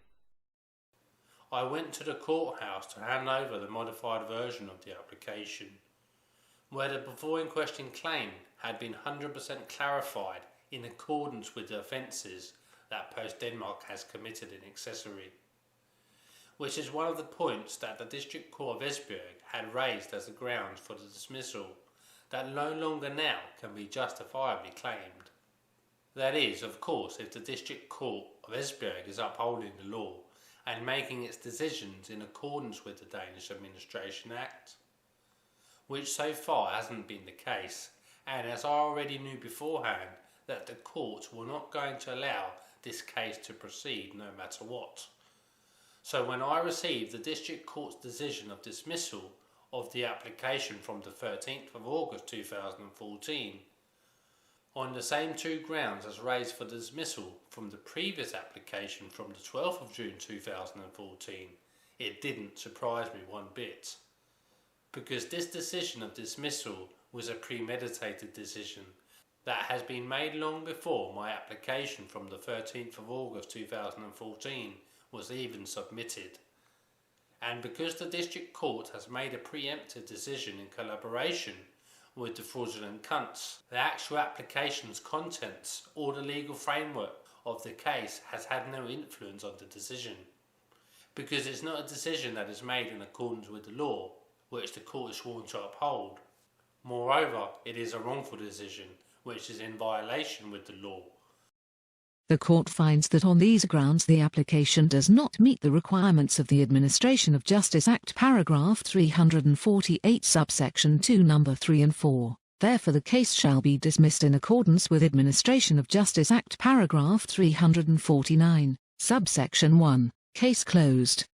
I went to the courthouse to hand over the modified version of the application, where the before in question claim had been 100% clarified in accordance with the offences that Post Denmark has committed in accessory, which is one of the points that the District Court of Esbjerg had raised as the grounds for the dismissal that no longer now can be justifiably claimed. That is, of course, if the District Court of Esbjerg is upholding the law and making its decisions in accordance with the Danish Administration Act, which so far hasn't been the case, and as I already knew beforehand that the courts were not going to allow this case to proceed no matter what. So when I received the District Court's decision of dismissal of the application from the 13th of August 2014, on the same two grounds as raised for dismissal from the previous application from the 12th of June 2014, it didn't surprise me one bit, because this decision of dismissal was a premeditated decision that has been made long before my application from the 13th of August 2014 was even submitted, And because the District Court has made a preemptive decision in collaboration with the fraudulent cunts, the actual application's contents or the legal framework of the case has had no influence on the decision. Because it's not a decision that is made in accordance with the law, which the court is sworn to uphold. Moreover, it is a wrongful decision, which is in violation with the law. The court finds that on these grounds the application does not meet the requirements of the Administration of Justice Act paragraph 348 subsection 2 number 3 and 4. Therefore the case shall be dismissed in accordance with Administration of Justice Act paragraph 349, subsection 1. Case closed.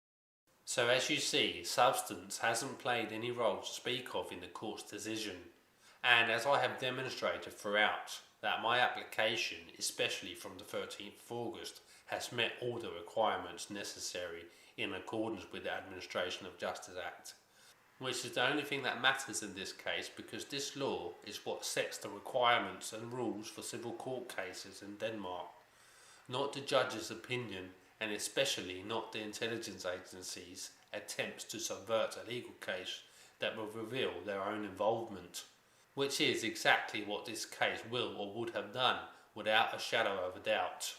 So as you see, substance hasn't played any role to speak of in the court's decision. And as I have demonstrated throughout, that my application, especially from the 13th of August, has met all the requirements necessary in accordance with the Administration of Justice Act. Which is the only thing that matters in this case, because this law is what sets the requirements and rules for civil court cases in Denmark, not the judge's opinion, and especially not the intelligence agencies' attempts to subvert a legal case that will reveal their own involvement, which is exactly what this case will or would have done without a shadow of a doubt.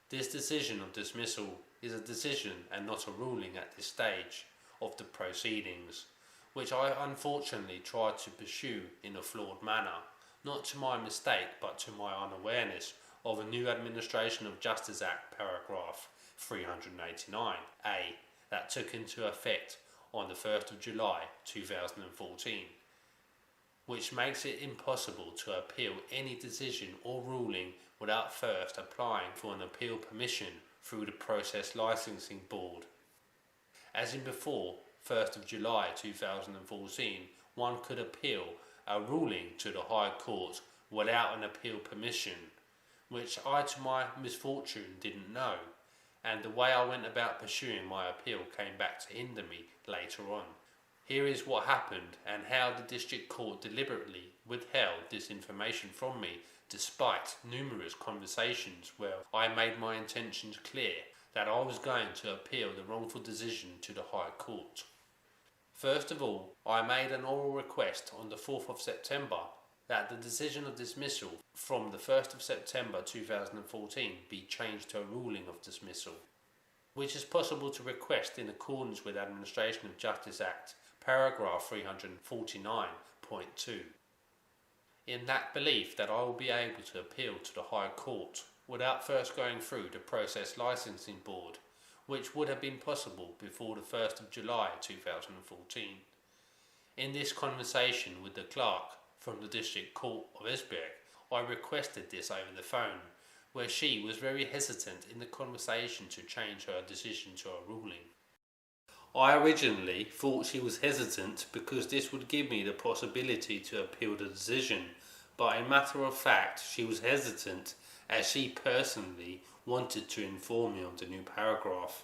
This decision of dismissal is a decision and not a ruling at this stage of the proceedings, which I unfortunately tried to pursue in a flawed manner, not to my mistake but to my unawareness of a new Administration of Justice Act paragraph 389A that took into effect on the 1st of July 2014, which makes it impossible to appeal any decision or ruling without first applying for an appeal permission through the Process Licensing Board. As in before, 1st of July 2014, one could appeal a ruling to the High Court without an appeal permission, which I, to my misfortune, didn't know, and the way I went about pursuing my appeal came back to hinder me later on. Here is what happened and how the District Court deliberately withheld this information from me despite numerous conversations where I made my intentions clear that I was going to appeal the wrongful decision to the High Court. First of all, I made an oral request on the 4th of September that the decision of dismissal from the 1st of September 2014 be changed to a ruling of dismissal, which is possible to request in accordance with Administration of Justice Act paragraph 349.2. In that belief that I will be able to appeal to the High Court without first going through the Process Licensing Board, which would have been possible before the 1st of July 2014. In this conversation with the clerk from the District Court of Esbjerg, I requested this over the phone, where she was very hesitant in the conversation to change her decision to a ruling. I originally thought she was hesitant because this would give me the possibility to appeal the decision, but in matter of fact she was hesitant as she personally wanted to inform me of the new paragraph,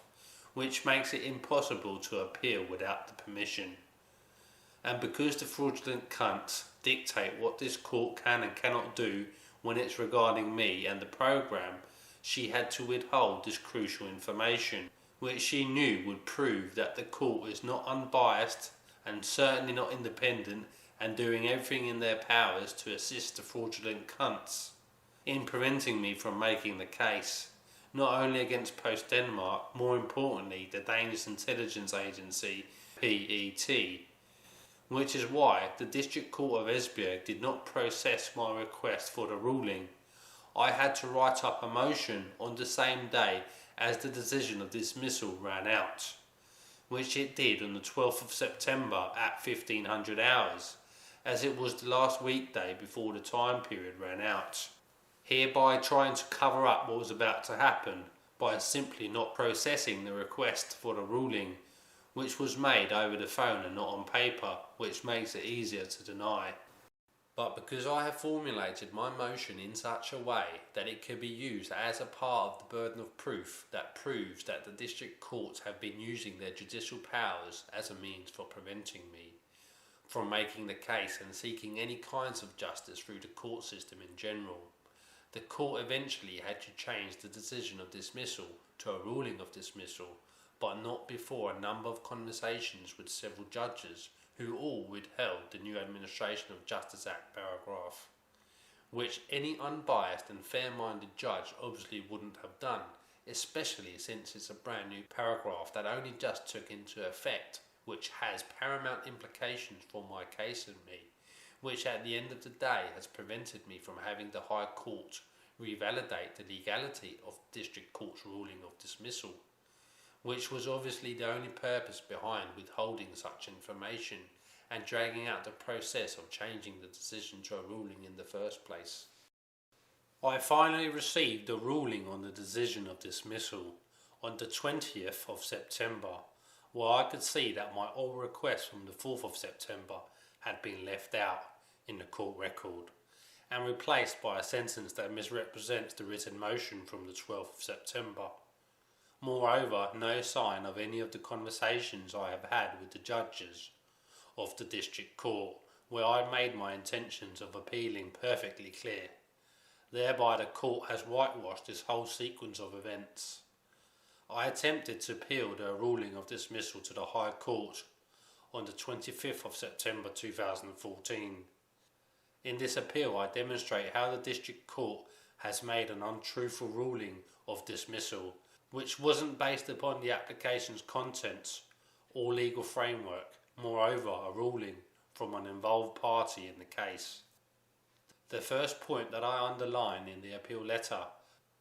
which makes it impossible to appeal without the permission. And because the fraudulent cunts dictate what this court can and cannot do when it's regarding me and the programme, she had to withhold this crucial information, which she knew would prove that the court is not unbiased and certainly not independent and doing everything in their powers to assist the fraudulent cunts in preventing me from making the case, not only against Post Denmark, more importantly the Danish intelligence agency PET, which is why the District Court of Esbjerg did not process my request for the ruling. I had to write up a motion on the same day as the decision of dismissal ran out, which it did on the 12th of September at 1500 hours, as it was the last weekday before the time period ran out, hereby trying to cover up what was about to happen by simply not processing the request for the ruling, which was made over the phone and not on paper, which makes it easier to deny. But because I have formulated my motion in such a way that it can be used as a part of the burden of proof that proves that the district courts have been using their judicial powers as a means for preventing me from making the case and seeking any kinds of justice through the court system in general, the court eventually had to change the decision of dismissal to a ruling of dismissal but not before a number of conversations with several judges who all withheld the new Administration of Justice Act paragraph, which any unbiased and fair-minded judge obviously wouldn't have done, especially since it's a brand new paragraph that only just took into effect, which has paramount implications for my case and me, which at the end of the day has prevented me from having the High Court revalidate the legality of the District Court's ruling of dismissal, which was obviously the only purpose behind withholding such information and dragging out the process of changing the decision to a ruling in the first place. I finally received a ruling on the decision of dismissal on the 20th of September, where I could see that my old request from the 4th of September had been left out in the court record and replaced by a sentence that misrepresents the written motion from the 12th of September. Moreover, no sign of any of the conversations I have had with the judges of the District Court, where I made my intentions of appealing perfectly clear. Thereby the court has whitewashed this whole sequence of events. I attempted to appeal the ruling of dismissal to the High Court on the 25th of September 2014. In this appeal I demonstrate how the District Court has made an untruthful ruling of dismissal, which wasn't based upon the application's contents or legal framework, moreover a ruling from an involved party in the case. The first point that I underline in the appeal letter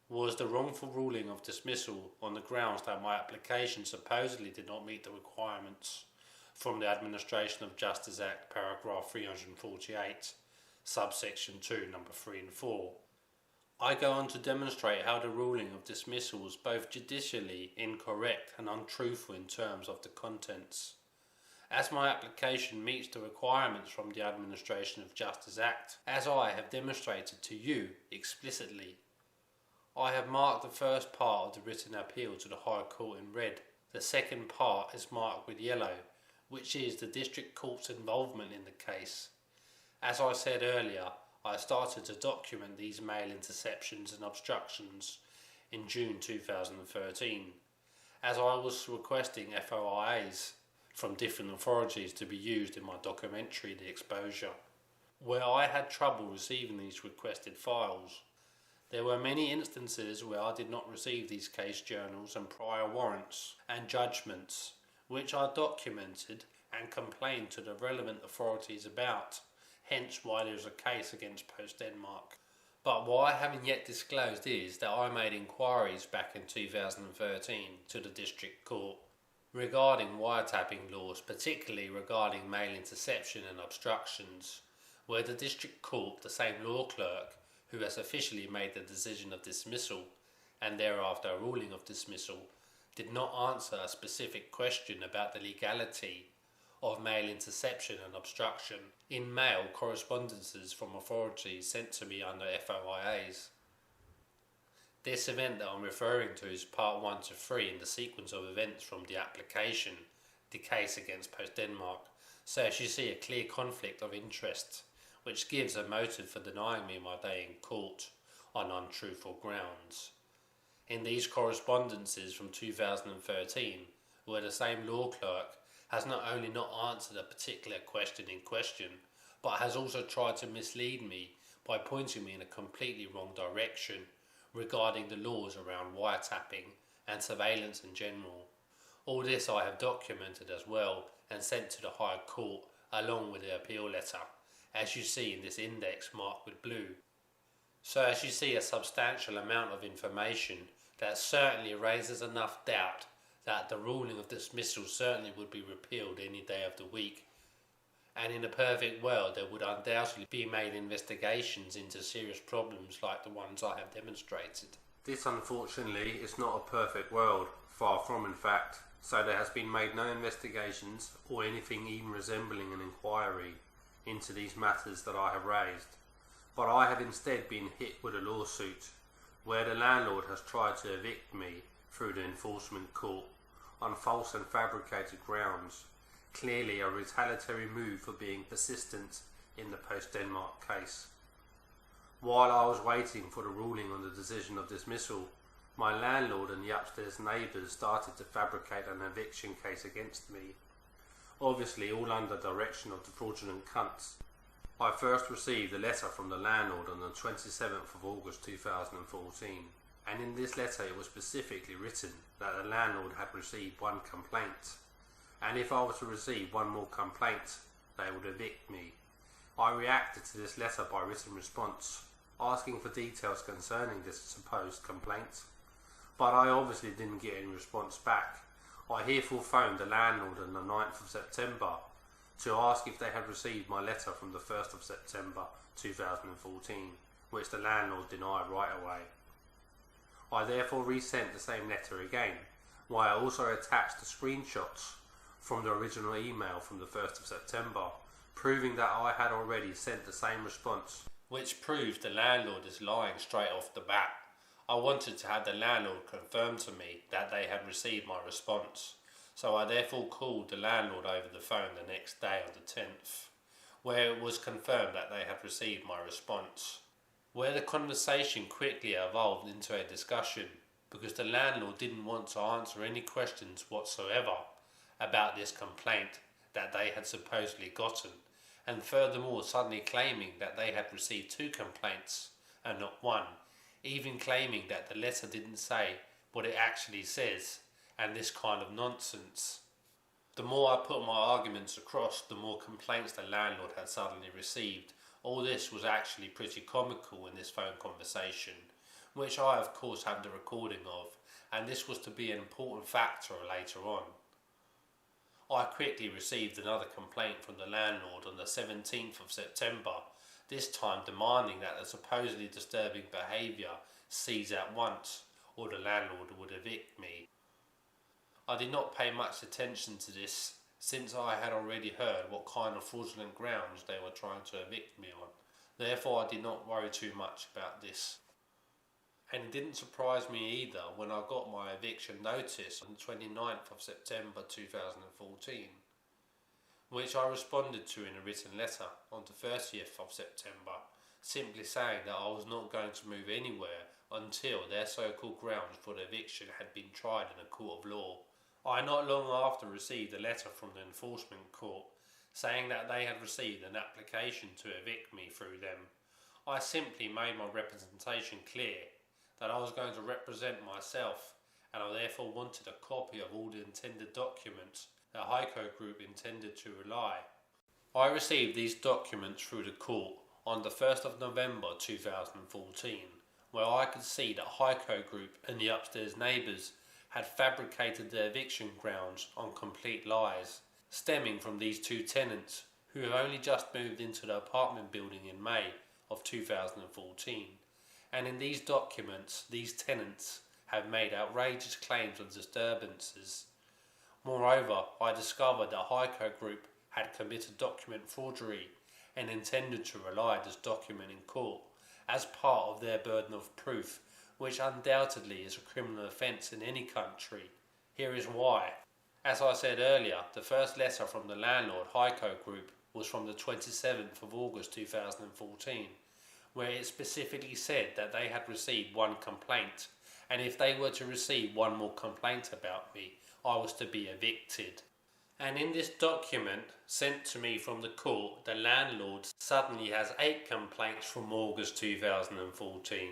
was the wrongful ruling of dismissal on the grounds that my application supposedly did not meet the requirements from the Administration of Justice Act paragraph 348, subsection 2, number 3 and 4. I go on to demonstrate how the ruling of dismissal was both judicially incorrect and untruthful in terms of the contents. As my application meets the requirements from the Administration of Justice Act, as I have demonstrated to you explicitly, I have marked the first part of the written appeal to the High Court in red. The second part is marked with yellow, which is the District Court's involvement in the case. As I said earlier, I started to document these mail interceptions and obstructions in June 2013, as I was requesting FOIAs from different authorities to be used in my documentary The Exposure, where I had trouble receiving these requested files. There were many instances where I did not receive these case journals and prior warrants and judgments, which I documented and complained to the relevant authorities about, hence why there is a case against Post Denmark. But what I haven't yet disclosed is that I made inquiries back in 2013 to the District Court regarding wiretapping laws, particularly regarding mail interception and obstructions, where the District Court, the same law clerk who has officially made the decision of dismissal and thereafter a ruling of dismissal, did not answer a specific question about the legality of mail interception and obstruction in mail correspondences from authorities sent to me under FOIAs. This event that I'm referring to is part 1 to 3 in the sequence of events from the application, the case against Post Denmark, so as you see a clear conflict of interest, which gives a motive for denying me my day in court on untruthful grounds. In these correspondences from 2013, where the same law clerk has not only not answered a particular question in question, but has also tried to mislead me by pointing me in a completely wrong direction regarding the laws around wiretapping and surveillance in general. All this I have documented as well and sent to the High Court along with the appeal letter, as you see in this index marked with blue. So as you see, a substantial amount of information that certainly raises enough doubt that the ruling of dismissal certainly would be repealed any day of the week, and in a perfect world there would undoubtedly be made investigations into serious problems like the ones I have demonstrated. This unfortunately is not a perfect world, far from in fact, so there has been made no investigations or anything even resembling an inquiry into these matters that I have raised, but I have instead been hit with a lawsuit where the landlord has tried to evict me through the enforcement court on false and fabricated grounds, clearly a retaliatory move for being persistent in the Post Denmark case. While I was waiting for the ruling on the decision of dismissal, My landlord and the upstairs neighbours started to fabricate an eviction case against me, obviously all under direction of the fraudulent cunts. I first received a letter from the landlord on the 27th of August 2014, and in this letter it was specifically written that the landlord had received one complaint, and if I were to receive one more complaint, they would evict me. I reacted to this letter by written response, asking for details concerning this supposed complaint, but I obviously didn't get any response back. I therefore phoned the landlord on the 9th of September to ask if they had received my letter from the 1st of September 2014, which the landlord denied right away. I therefore resent the same letter again, while I also attached the screenshots from the original email from the 1st of September, proving that I had already sent the same response, which proves the landlord is lying straight off the bat. I wanted to have the landlord confirm to me that they had received my response, so I therefore called the landlord over the phone the next day on the 10th, where it was confirmed that they had received my response, where the conversation quickly evolved into a discussion because the landlord didn't want to answer any questions whatsoever about this complaint that they had supposedly gotten, and furthermore suddenly claiming that they had received 2 complaints and not 1, even claiming that the letter didn't say what it actually says, and this kind of nonsense. The more I put my arguments across, the more complaints the landlord had suddenly received. All this was actually pretty comical in this phone conversation, which I of course had the recording of, and this was to be an important factor later on. I quickly received another complaint from the landlord on the 17th of September, this time demanding that the supposedly disturbing behaviour cease at once, or the landlord would evict me. I did not pay much attention to this, since I had already heard what kind of fraudulent grounds they were trying to evict me on. Therefore I did not worry too much about this. And it didn't surprise me either when I got my eviction notice on the 29th of September 2014, which I responded to in a written letter on the 30th of September, simply saying that I was not going to move anywhere until their so-called grounds for the eviction had been tried in a court of law. I not long after received a letter from the enforcement court saying that they had received an application to evict me through them. I simply made my representation clear that I was going to represent myself, and I therefore wanted a copy of all the intended documents the Heiko Group intended to rely. I received these documents through the court on the 1st of November 2014, where I could see that Heiko Group and the upstairs neighbours had fabricated their eviction grounds on complete lies, stemming from these 2 tenants who have only just moved into the apartment building in May of 2014. And in these documents, these tenants have made outrageous claims of disturbances. Moreover, I discovered that Heiko Group had committed document forgery and intended to rely this document in court as part of their burden of proof, which undoubtedly is a criminal offence in any country. Here is why. As I said earlier, the first letter from the landlord Heiko Group was from the 27th of August 2014, where it specifically said that they had received 1 complaint, and if they were to receive 1 more complaint about me, I was to be evicted. And in this document sent to me from the court, the landlord suddenly has 8 complaints from August 2014,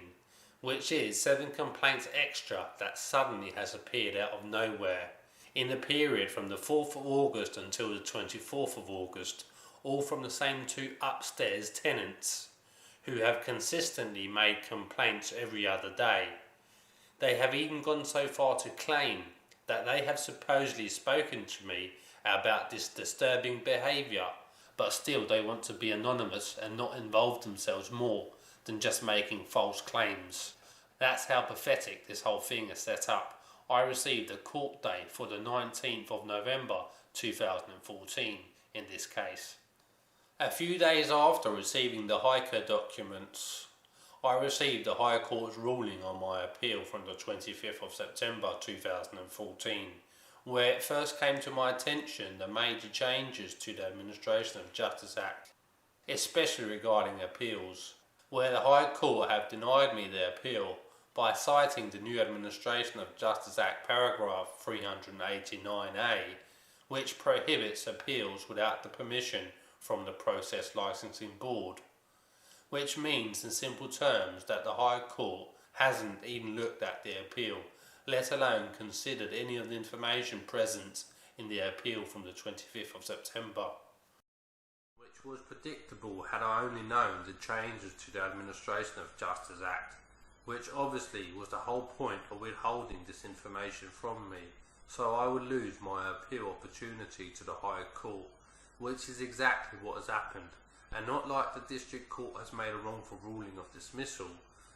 which is 7 complaints extra that suddenly has appeared out of nowhere in the period from the 4th of August until the 24th of August, all from the same 2 upstairs tenants, who have consistently made complaints every other day. They have even gone so far to claim that they have supposedly spoken to me about this disturbing behaviour, but still they want to be anonymous and not involve themselves more than just making false claims. That's how pathetic this whole thing is set up. I received a court date for the 19th of November 2014 in this case. A few days after receiving the Heiko documents, I received the High Court's ruling on my appeal from the 25th of September 2014, where it first came to my attention the major changes to the Administration of Justice Act, especially regarding appeals, where the High Court have denied me the appeal by citing the new Administration of Justice Act paragraph 389A, which prohibits appeals without the permission from the Process Licensing Board, which means in simple terms that the High Court hasn't even looked at the appeal, let alone considered any of the information present in the appeal from the 25th of September. Which was predictable had I only known the changes to the Administration of Justice Act, which obviously was the whole point of withholding this information from me, so I would lose my appeal opportunity to the High Court, which is exactly what has happened. And not like the District Court has made a wrongful ruling of dismissal,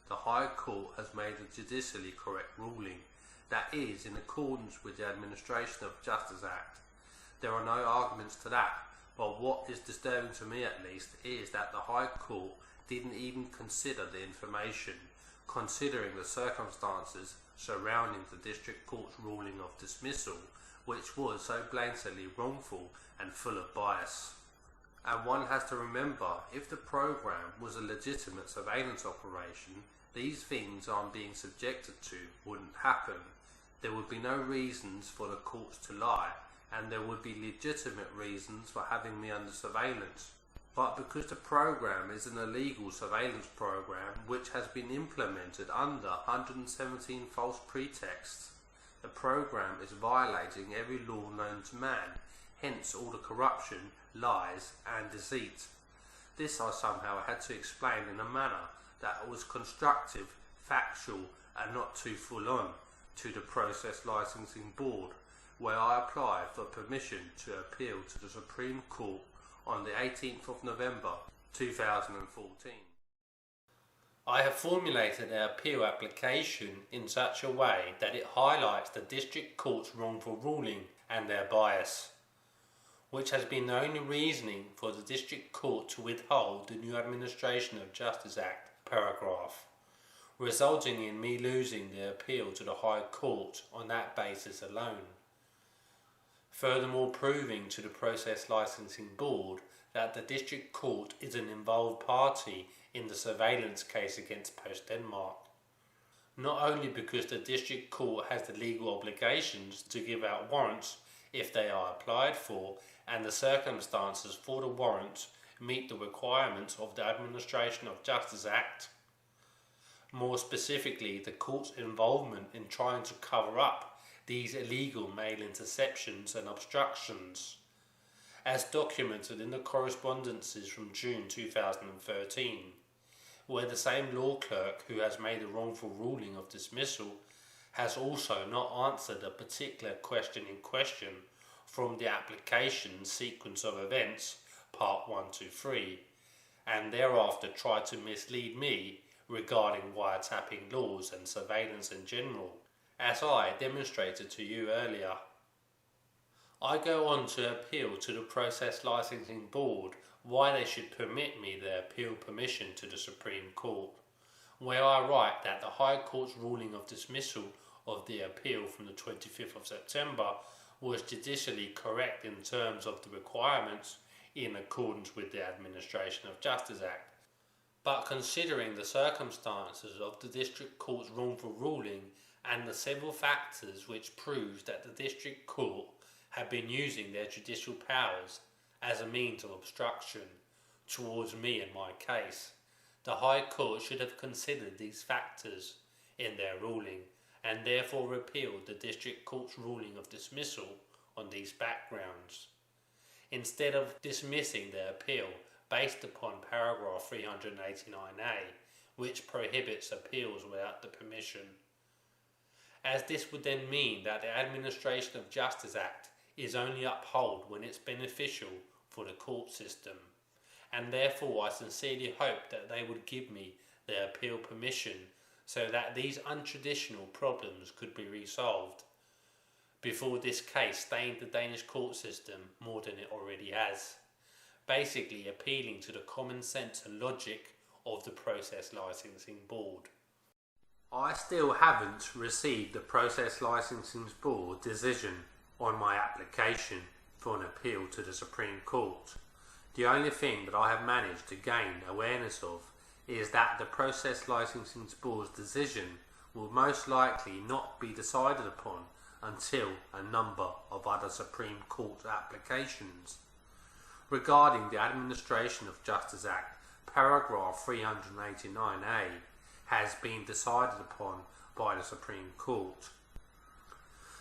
the High Court has made a judicially correct ruling that is in accordance with the Administration of Justice Act. There are no arguments to that, but what is disturbing to me at least is that the High Court didn't even consider the information, considering the circumstances surrounding the District Court's ruling of dismissal, which was so blatantly wrongful and full of bias. And one has to remember, if the program was a legitimate surveillance operation, these things I'm being subjected to wouldn't happen. There would be no reasons for the courts to lie, and there would be legitimate reasons for having me under surveillance. But because the program is an illegal surveillance program which has been implemented under 117 false pretexts, the program is violating every law known to man, hence all the corruption, lies and deceit. This I somehow had to explain in a manner that was constructive, factual and not too full on to the Process Licensing Board, where I applied for permission to appeal to the Supreme Court on the 18th of November 2014. I have formulated an appeal application in such a way that it highlights the District Court's wrongful ruling and their bias, which has been the only reasoning for the District Court to withhold the new Administration of Justice Act paragraph, resulting in me losing the appeal to the High Court on that basis alone. Furthermore, proving to the Process Licensing Board that the District Court is an involved party in the surveillance case against Post Denmark. Not only because the District Court has the legal obligations to give out warrants if they are applied for, and the circumstances for the warrants meet the requirements of the Administration of Justice Act. More specifically, the court's involvement in trying to cover up these illegal mail interceptions and obstructions, as documented in the correspondences from June 2013, where the same law clerk who has made the wrongful ruling of dismissal has also not answered a particular question in question from the application sequence of events, part 1 to 3, and thereafter tried to mislead me regarding wiretapping laws and surveillance in general, as I demonstrated to you earlier. I go on to appeal to the Process Licensing Board why they should permit me the appeal permission to the Supreme Court, where I write that the High Court's ruling of dismissal of the appeal from the 25th of September was judicially correct in terms of the requirements in accordance with the Administration of Justice Act. But considering the circumstances of the District Court's wrongful ruling and the several factors which proved that the District Court had been using their judicial powers as a means of obstruction towards me and my case, the High Court should have considered these factors in their ruling and therefore repealed the District Court's ruling of dismissal on these backgrounds, instead of dismissing the appeal based upon paragraph 389A, which prohibits appeals without the permission, as this would then mean that the Administration of Justice Act is only upheld when it's beneficial for the court system, and therefore I sincerely hope that they would give me their appeal permission so that these untraditional problems could be resolved before this case stained the Danish court system more than it already has, basically appealing to the common sense and logic of the Process Licensing Board. I still haven't received the Process Licensing Board decision on my application for an appeal to the Supreme Court. The only thing that I have managed to gain awareness of is that the Process Licensing Board's decision will most likely not be decided upon until a number of other Supreme Court applications. Regarding the Administration of Justice Act, paragraph 389A has been decided upon by the Supreme Court.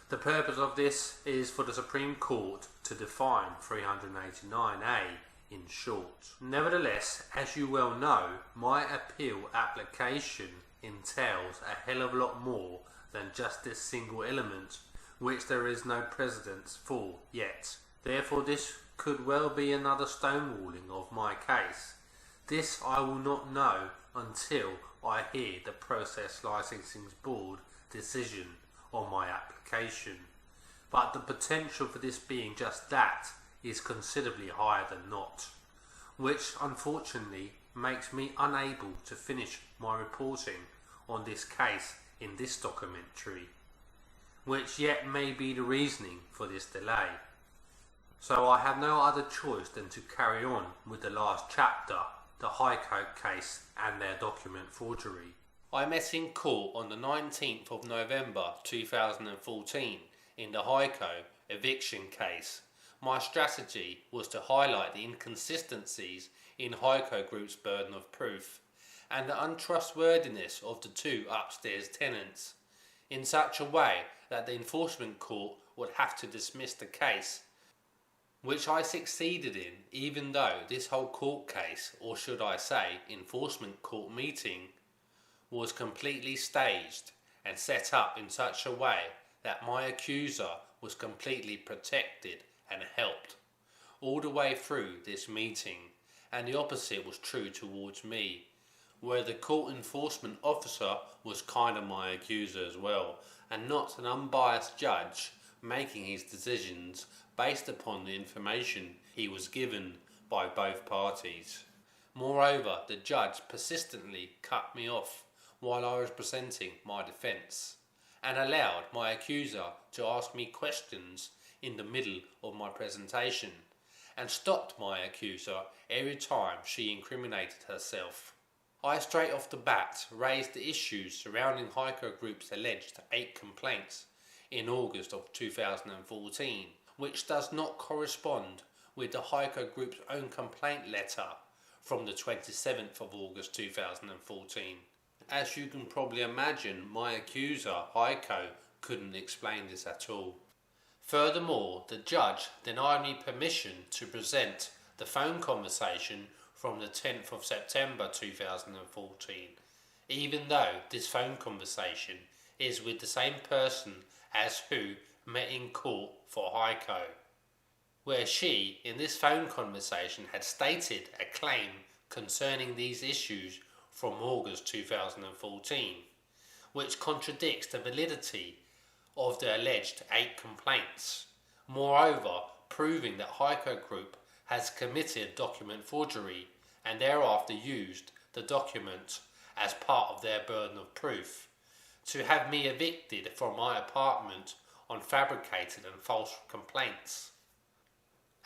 The purpose of this is for the Supreme Court to define 389A in short. Nevertheless, as you well know, my appeal application entails a hell of a lot more than just this single element, which there is no precedence for yet. Therefore, this could well be another stonewalling of my case. This I will not know until I hear the Process Licensing Board decision on my application. But the potential for this being just that is considerably higher than not, which unfortunately makes me unable to finish my reporting on this case in this documentary, which yet may be the reasoning for this delay. So I have no other choice than to carry on with the last chapter, the High Court case and their document forgery. I met in court on the 19th of November 2014 in the High Court eviction case. My strategy was to highlight the inconsistencies in High Court Group's burden of proof and the untrustworthiness of the two upstairs tenants in such a way that the enforcement court would have to dismiss the case, which I succeeded in, even though this whole court case, or should I say enforcement court meeting, was completely staged and set up in such a way that my accuser was completely protected and helped all the way through this meeting, and the opposite was true towards me, where the court enforcement officer was kind of my accuser as well, and not an unbiased judge making his decisions based upon the information he was given by both parties. Moreover, the judge persistently cut me off while I was presenting my defence, and allowed my accuser to ask me questions in the middle of my presentation, and stopped my accuser every time she incriminated herself. I straight off the bat raised the issues surrounding High Court Group's alleged 8 complaints in August of 2014, which does not correspond with the High Court Group's own complaint letter from the 27th of August 2014. As you can probably imagine, my accuser, High Court, couldn't explain this at all. Furthermore, the judge denied me permission to present the phone conversation from the 10th of September 2014, even though this phone conversation is with the same person as who met in court for High Court, where she, in this phone conversation, had stated a claim concerning these issues from August 2014, which contradicts the validity of the alleged 8 complaints. Moreover, proving that High Court Group has committed document forgery and thereafter used the document as part of their burden of proof to have me evicted from my apartment on fabricated and false complaints.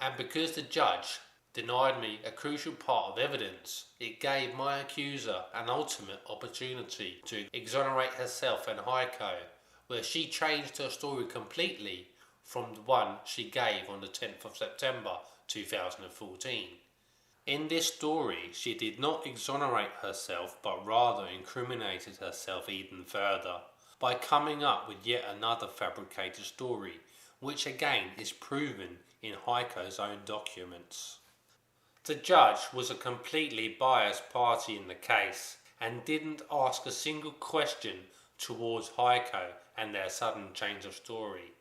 And because the judge denied me a crucial part of evidence, it gave my accuser an ultimate opportunity to exonerate herself and High Court, where she changed her story completely from the one she gave on the 10th of September 2014. In this story, she did not exonerate herself, but rather incriminated herself even further by coming up with yet another fabricated story, which again is proven in High Court's own documents. The judge was a completely biased party in the case and didn't ask a single question towards High Court and their sudden change of story,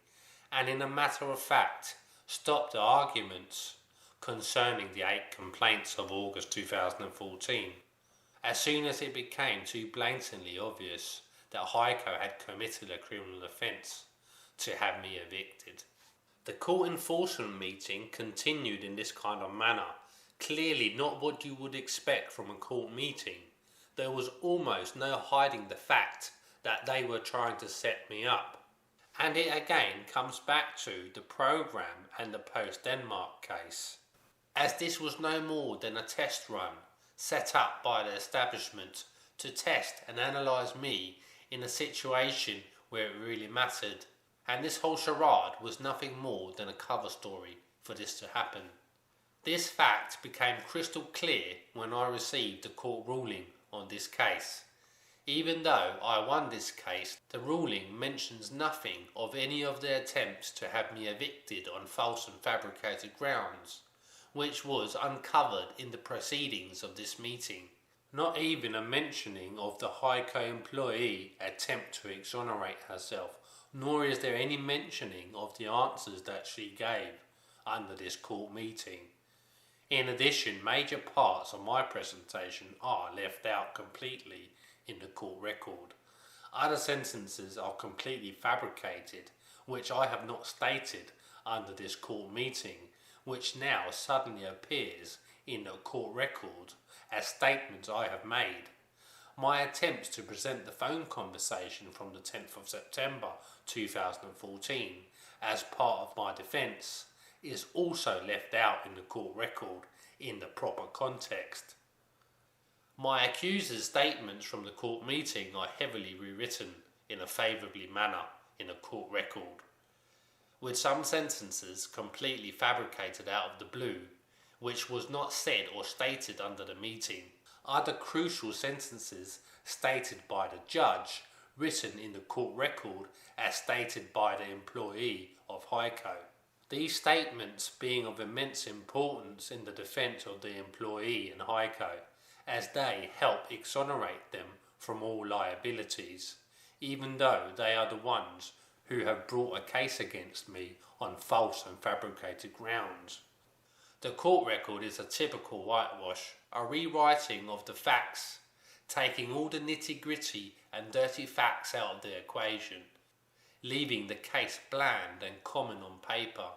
and in a matter of fact stopped the arguments concerning the 8 complaints of August 2014, as soon as it became too blatantly obvious that High Court had committed a criminal offence to have me evicted. The court enforcement meeting continued in this kind of manner, clearly not what you would expect from a court meeting. There was almost no hiding the fact that they were trying to set me up. And it again comes back to the programme and the post-Denmark case, as this was no more than a test run set up by the establishment to test and analyse me in a situation where it really mattered, and this whole charade was nothing more than a cover story for this to happen. This fact became crystal clear when I received the court ruling on this case. Even though I won this case, the ruling mentions nothing of any of their attempts to have me evicted on false and fabricated grounds, which was uncovered in the proceedings of this meeting. Not even a mentioning of the HICO employee attempt to exonerate herself, nor is there any mentioning of the answers that she gave under this court meeting. In addition, major parts of my presentation are left out completely in the court record. Other sentences are completely fabricated, which I have not stated under this court meeting, which now suddenly appears in the court record as statements I have made. My attempts to present the phone conversation from the 10th of September 2014 as part of my defence is also left out in the court record in the proper context. My accuser's statements from the court meeting are heavily rewritten in a favourably manner in the court record, with some sentences completely fabricated out of the blue, which was not said or stated under the meeting. Other crucial sentences stated by the judge, written in the court record as stated by the employee of HICO. These statements being of immense importance in the defence of the employee and HICO, as they help exonerate them from all liabilities, even though they are the ones who have brought a case against me on false and fabricated grounds. The court record is a typical whitewash, a rewriting of the facts, taking all the nitty-gritty and dirty facts out of the equation, leaving the case bland and common on paper,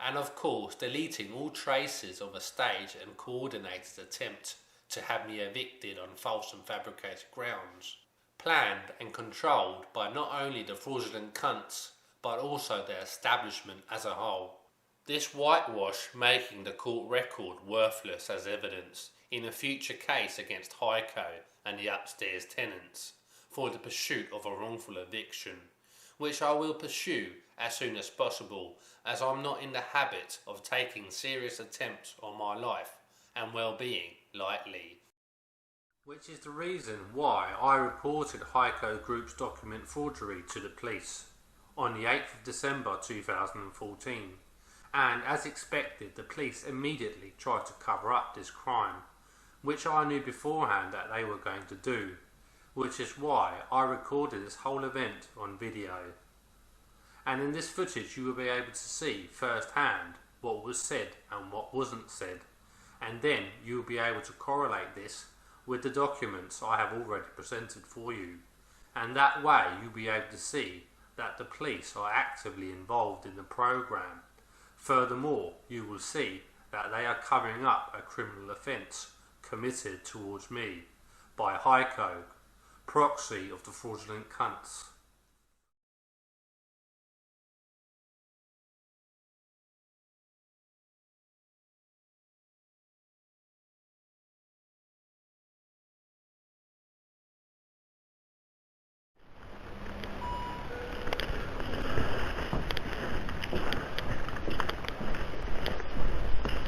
and of course deleting all traces of a staged and coordinated attempt to have me evicted on false and fabricated grounds, planned and controlled by not only the fraudulent cunts, but also their establishment as a whole. This whitewash making the court record worthless as evidence in a future case against HICO and the upstairs tenants for the pursuit of a wrongful eviction, which I will pursue as soon as possible, as I'm not in the habit of taking serious attempts on my life and well-being lightly. Which is the reason why I reported HICO Group's document forgery to the police on the 8th of December 2014, and as expected the police immediately tried to cover up this crime, which I knew beforehand that they were going to do, which is why I recorded this whole event on video. And in this footage you will be able to see firsthand what was said and what wasn't said, and then you will be able to correlate this with the documents I have already presented for you, and that way you'll be able to see that the police are actively involved in the program. Furthermore, you will see that they are covering up a criminal offence committed towards me by HICO, proxy of the fraudulent cunts.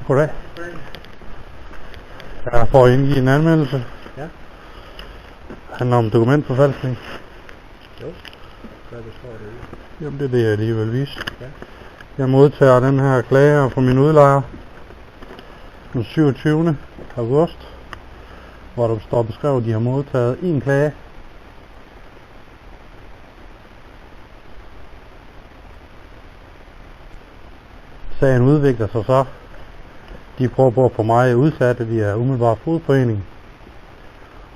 Goddag. Jeg får indgivet en anmeldelse. Ja. Handler om dokumentforfalskning. Jo. Hvad består det i? Jamen det er det, jeg lige vil vise. Ja. Jeg modtager den her klage fra min udlejer den 27. august, hvor der står beskrevet, at de har modtaget en klage. Sagen udvikler sig så. De prøver på at få mig udsat via umiddelbar fodforening.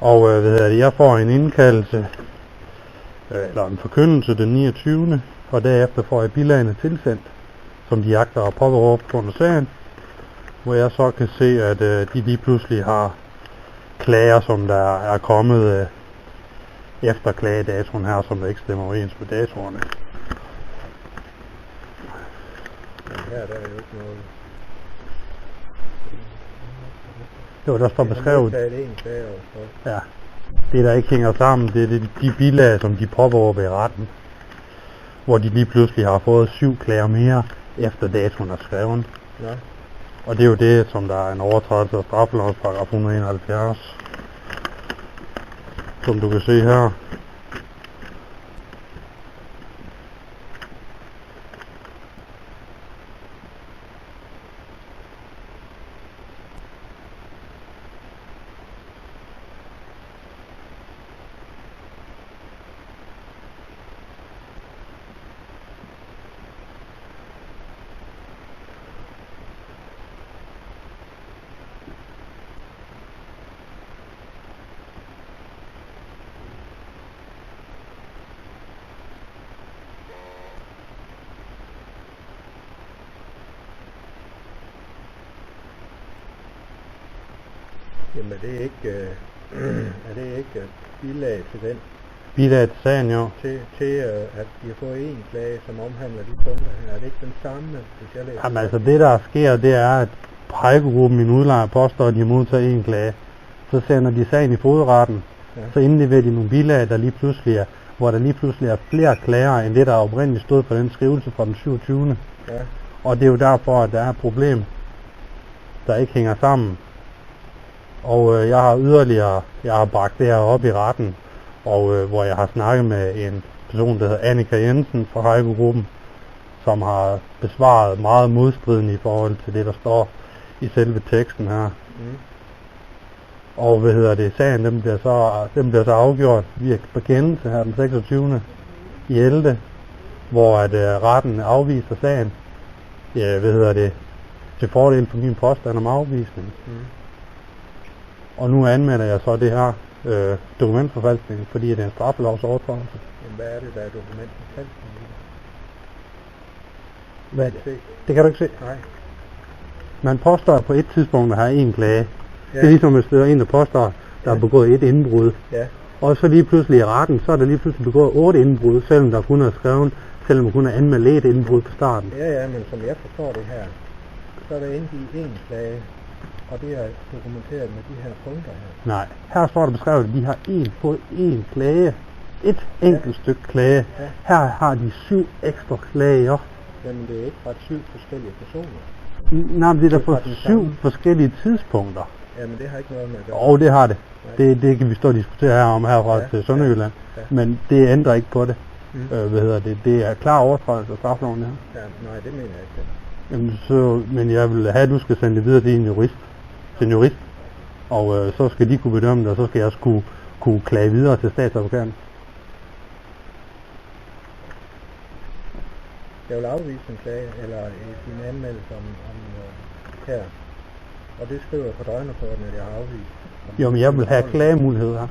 Og jeg får en indkaldelse, eller en forkyndelse den 29. Og derefter får jeg bilagene tilsendt, som de agter at påberåbe under sagen. Hvor jeg så kan se, at de lige pludselig har klager, som der er kommet efter klagedatoen her, som der ikke stemmer overens med datorerne. Men her der er jo ikke noget. Jo, der står beskrevet. Jeg har modtaget en klage og så. Ja, Det der ikke hænger sammen, det er de bilag, som de påberåber i retten. Hvor de lige pludselig har fået 7 klager mere, efter datoen er skrevet. Ja. Og det er jo det, som der er en overtrædelse af straffelovens paragraf 171. Som du kan se her. Jamen er det ikke, bilag til den? Bilag til sagen, jo. Til at de har fået en klage, som omhandler de punkter her. Er det ikke den samme, hvis jeg læser? Jamen altså det der sker, det er, at Prædikegruppen i en udlejer påstår, at de har modtaget en klage. Så sender de sagen i fogedretten. Ja. Så indleverer de nogle bilag, der lige pludselig er, hvor der lige pludselig er flere klager, end det der oprindeligt stod på den skrivelse fra den 27. Ja. Og det er jo derfor, at der er et problem, der ikke hænger sammen. Og jeg har bragt det her op i retten, og hvor jeg har snakket med en person, der hedder Annika Jensen fra Prædikegruppen, som har besvaret meget modstridende i forhold til det, der står i selve teksten her. Mm. Og sagen, den bliver så afgjort via bekendelse her den 26. i 11. Hvor at retten afviser sagen, til fordel for min påstand om afvisning. Mm. Og nu anmelder jeg så det her dokumentforfalskning, fordi det er en straffelovsovertrædelse. Men hvad er det, der er dokumentforfalskning i? Hvad er det? Det kan du ikke se. Nej. Man påstår på et tidspunkt at have en klage. Ja. Det er ligesom, hvis der er en, der påstår, der har begået et indbrud. Ja. Og så lige pludselig i retten, så er der lige pludselig begået 8 indbrud, selvom der kun er skrevet, selvom man kun er anmeldt et indbrud på starten. Ja, men som jeg forstår det her, så er der indgivet en klage, og det er dokumenteret med de her punkter her. Nej, her står der beskrevet, at de har fået en klage. Et enkelt stykke klage. Ja. Her har de 7 ekstra klager. Jamen det er ikke fra 7 forskellige personer. Nej, men det er der på 7 forskellige tidspunkter. Jamen det har ikke noget med at gøre. Og det har det. Det kan vi stå og diskutere herfra til Sønderjylland. Ja. Men det ændrer ikke på det. Mm. Det er klar overtrædelse af strafloven her. Ja, nej, det mener jeg ikke. Jamen, men jeg vil have, at du skal sende det videre til en jurist. Og så skal de kunne bedømme det, og så skal jeg også kunne klage videre til statsadvokaten. Jeg vil afvise en klage, eller din anmeldelse om her. Og det skriver jeg på drøgnerporten, at jeg har afvist. Jo, men jeg vil have klagemulighed her.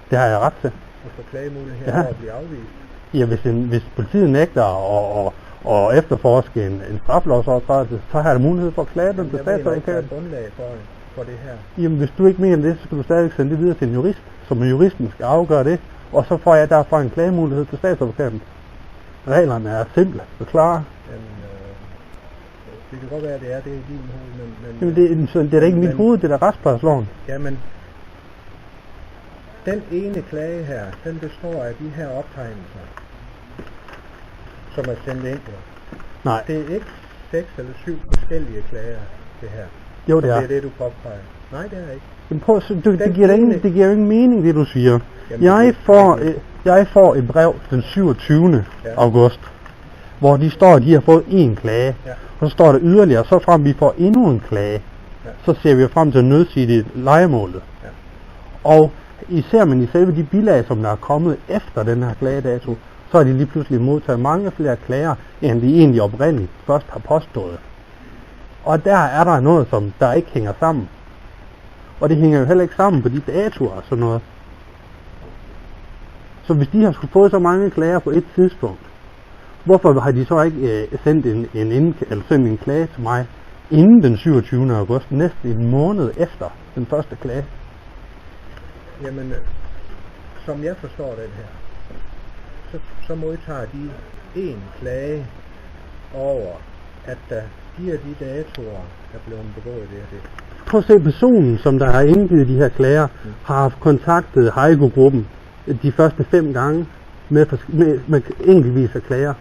Det har jeg ret til. Du får klagemulighed her for at blive afvist? Ja, hvis politiet nægter og efterforske en straffelovsovertrædelse, så har jeg mulighed for at klage den til statsadvokaten. Jeg mener ikke, grundlag for det her. Jamen, hvis du ikke mener det, så skal du stadig sende det videre til en jurist, som juristen skal afgøre det, og så får jeg derfra en klagemulighed til statsadvokaten. Reglerne er simple og klare. Jamen, det kan godt være, at det er det i din hoved, men... Jamen, det er da ikke mit hoved, det er da retsplejeloven. Jamen, den ene klage her, den består af de her optegnelser, som er sendt ind. Nej. Det er ikke 6 eller 7 forskellige klager, det her. Jo, det er. Det er det, du påpeger. Nej, det er ikke. Men prøv, det giver jo ingen mening, det du siger. Jamen, Jeg får et brev den 27. august, hvor de står, at de har fået en klage. Ja. Og så står der yderligere, så frem vi får endnu en klage. Ja. Så ser vi frem til at nødsige lejemålet. Ja. Og især men i selve de bilag, som der er kommet efter den her klagedato, så har de lige pludselig modtaget mange flere klager, end de egentlig oprindeligt først har påstået. Og der er der noget, som der ikke hænger sammen. Og det hænger jo heller ikke sammen på de datoer og sådan noget. Så hvis de har skulle fået så mange klager på et tidspunkt, hvorfor har de så ikke sendt en klage til mig inden den 27. august, næsten en måned efter den første klage? Jamen, som jeg forstår den her, så modtager de en klage over, at der de og de datoer er blevet begået det og det. Prøv at se, personen, som der har indgivet de her klager, har haft kontaktet Heiko-gruppen de første 5 gange med enkeltvis af klager.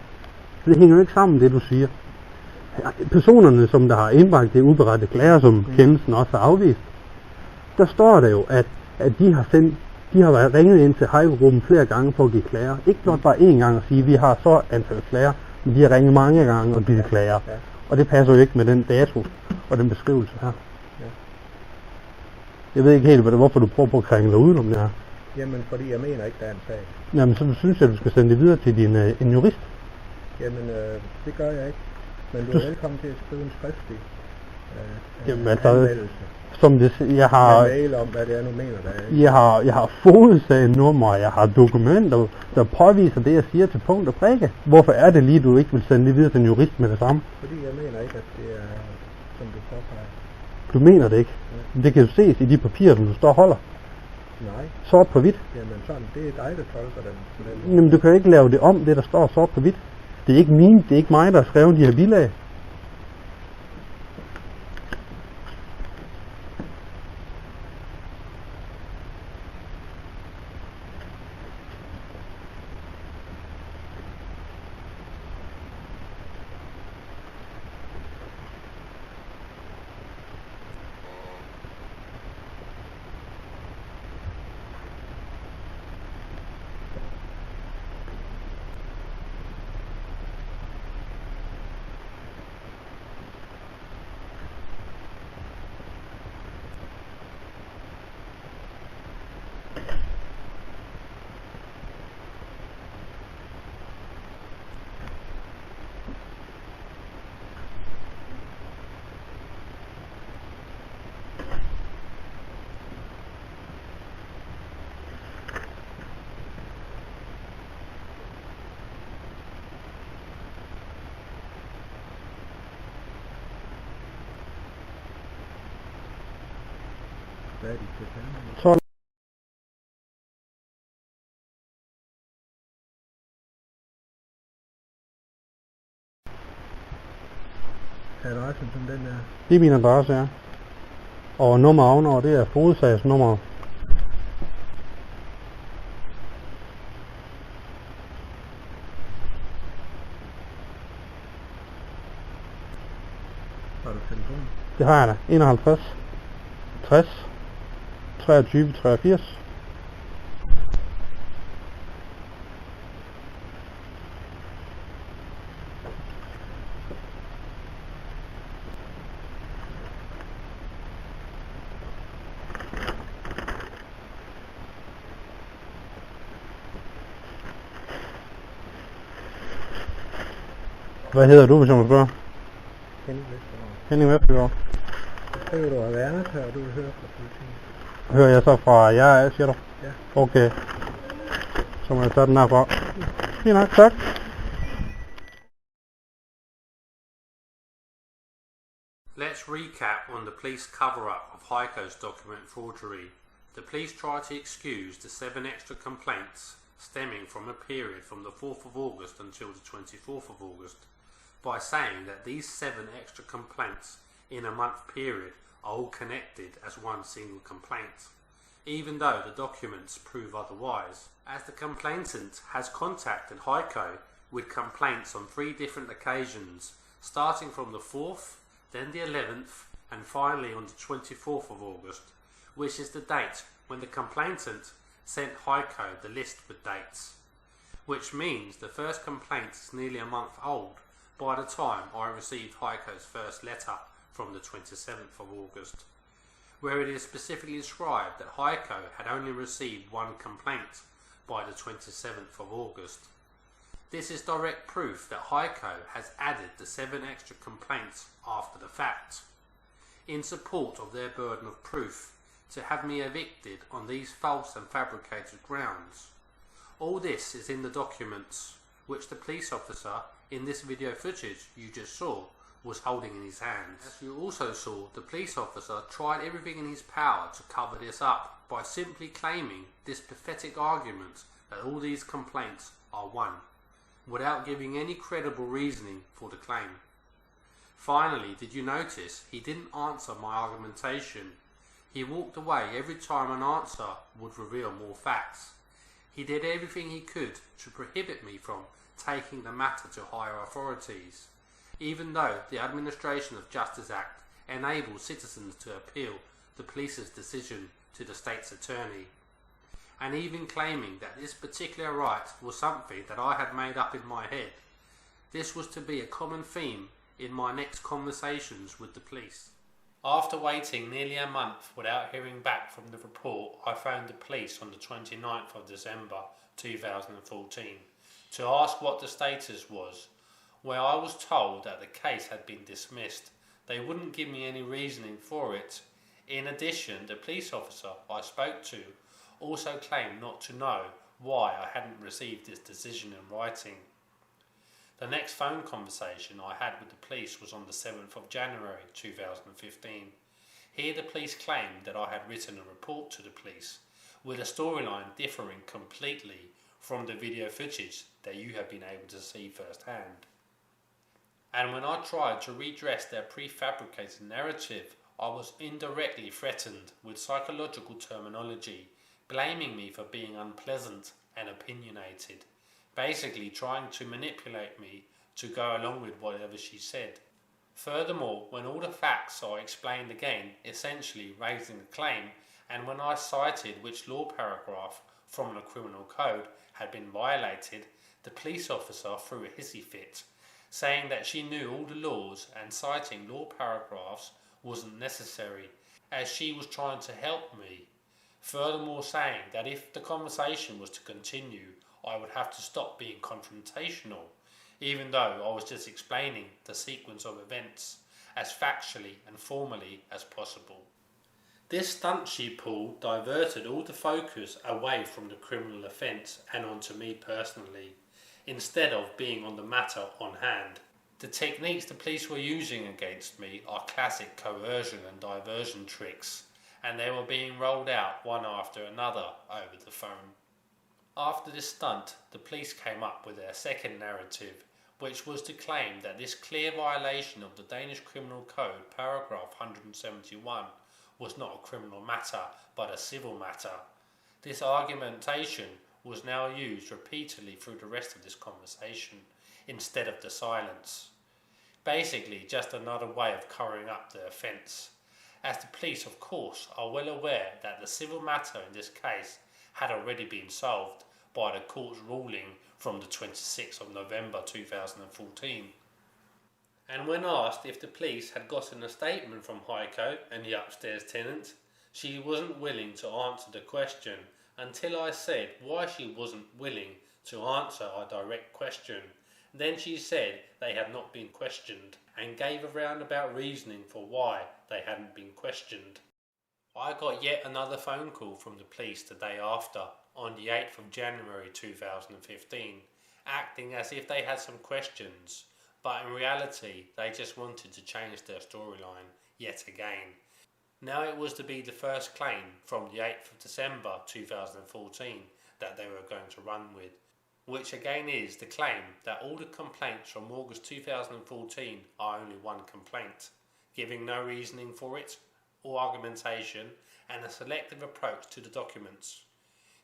Så det hænger jo ikke sammen, det du siger. Personerne, som der har indbragt det uberettede klager, som kendelsen også har afvist, der står der jo, at de har været ringet ind til Heiko-gruppen flere gange for at give klager. Ikke blot bare én gang at sige, at vi har så antal klager, men de har ringet mange gange og givet klager. Og det passer jo ikke med den dato og den beskrivelse her. Jeg ved ikke helt, hvorfor du prøver på at krænge dig udenom det her. Jamen, fordi jeg mener ikke, der er en sag. Jamen, så synes jeg, at du skal sende det videre til en jurist. Jamen, det gør jeg ikke. Men du er velkommen til at skrive en skriftlig anmeldelse. Som det, jeg har mail om, hvad det er, nu mener der er. Jeg har fodsagenummer, jeg har dokumenter, der påviser det, jeg siger til punkt og prikke. Hvorfor er det lige, du ikke vil sende det videre til en jurist med det samme? Fordi jeg mener ikke, at det er, som du påpeger. Du mener det ikke? Ja. Det kan jo ses i de papirer, som du står og holder. Nej. Sort på hvidt. Jamen sådan, det er dig, der tolker den. Jamen du kan jo ikke lave det om, det der står sort på hvidt. Det er ikke det er ikke mig, der har skrevet de her bilag. Så adressen som den er. Det er min adresse, ja. Og nummer ovenover, det er fodsagsnummer. Har du telefonen? Det har jeg da. 51 60 23 83. Hvad hedder du, hvis jeg må spørge? Henning Vestergaard. Så vil du have været her, og du vil høre fra politiet. Hører jeg så fra jer af, siger du? Ja. Okay. Så må jeg tage den herfra. Fint nok, tak. Let's recap on the police cover-up of Heiko's document forgery. The police try to excuse the 7 extra complaints stemming from a period from the 4th of August until the 24th of August by saying that these 7 extra complaints in a month period are all connected as one single complaint, even though the documents prove otherwise, as the complainant has contacted Heiko with complaints on 3 different occasions, starting from the 4th, then the 11th, and finally on the 24th of August, which is the date when the complainant sent Heiko the list with dates, which means the first complaint is nearly a month old by the time I received Heiko's first letter from the 27th of August, where it is specifically described that Heiko had only received 1 complaint by the 27th of August. This is direct proof that Heiko has added the 7 extra complaints after the fact, in support of their burden of proof to have me evicted on these false and fabricated grounds. All this is in the documents which the police officer in this video footage you just saw was holding in his hands. As you also saw, the police officer tried everything in his power to cover this up by simply claiming this pathetic argument that all these complaints are one, without giving any credible reasoning for the claim. Finally, did you notice he didn't answer my argumentation? He walked away every time an answer would reveal more facts. He did everything he could to prohibit me from taking the matter to higher authorities, even though the Administration of Justice Act enables citizens to appeal the police's decision to the state's attorney, and even claiming that this particular right was something that I had made up in my head. This was to be a common theme in my next conversations with the police. After waiting nearly a month without hearing back from the report, I phoned the police on the 29th of December 2014 to ask what the status was, where I was told that the case had been dismissed. They wouldn't give me any reasoning for it. In addition, the police officer I spoke to also claimed not to know why I hadn't received this decision in writing. The next phone conversation I had with the police was on the 7th of January 2015. Here the police claimed that I had written a report to the police, with a storyline differing completely from the video footage that you have been able to see firsthand. And when I tried to redress their prefabricated narrative, I was indirectly threatened with psychological terminology, blaming me for being unpleasant and opinionated, basically trying to manipulate me to go along with whatever she said. Furthermore, when all the facts are explained again, essentially raising the claim, and when I cited which law paragraph from the criminal code had been violated, the police officer threw a hissy fit, saying that she knew all the laws and citing law paragraphs wasn't necessary, as she was trying to help me. Furthermore, saying that if the conversation was to continue, I would have to stop being confrontational, even though I was just explaining the sequence of events as factually and formally as possible. This stunt she pulled diverted all the focus away from the criminal offence and onto me personally, instead of being on the matter on hand. The techniques the police were using against me are classic coercion and diversion tricks, and they were being rolled out one after another over the phone. After this stunt, the police came up with their second narrative, which was to claim that this clear violation of the Danish Criminal Code, paragraph 171, was not a criminal matter, but a civil matter. This argumentation was now used repeatedly through the rest of this conversation, instead of the silence. Basically, just another way of covering up the offence, as the police, of course, are well aware that the civil matter in this case had already been solved by the court's ruling from the 26th of November 2014. And when asked if the police had gotten a statement from Heiko and the upstairs tenant, she wasn't willing to answer the question until I said why she wasn't willing to answer our direct question. Then she said they had not been questioned and gave a roundabout reasoning for why they hadn't been questioned. I got yet another phone call from the police the day after, on the 8th of January 2015, acting as if they had some questions, but in reality they just wanted to change their storyline yet again. Now it was to be the first claim from the 8th of December 2014 that they were going to run with, which again is the claim that all the complaints from August 2014 are only one complaint, giving no reasoning for it or argumentation, and a selective approach to the documents,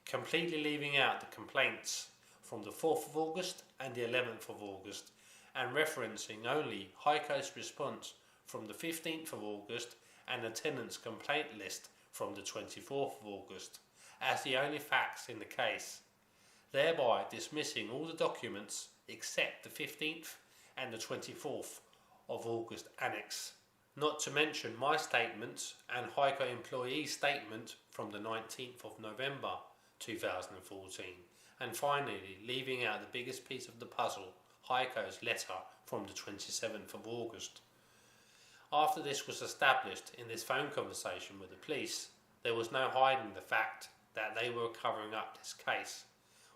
completely leaving out the complaints from the 4th of August and the 11th of August, and referencing only Heiko's response from the 15th of August and the tenant's complaint list from the 24th of August as the only facts in the case, thereby dismissing all the documents except the 15th and the 24th of August annex. Not to mention my statements and Heiko employee's statement from the 19th of November 2014, and finally leaving out the biggest piece of the puzzle, Heiko's letter from the 27th of August. After this was established in this phone conversation with the police, there was no hiding the fact that they were covering up this case,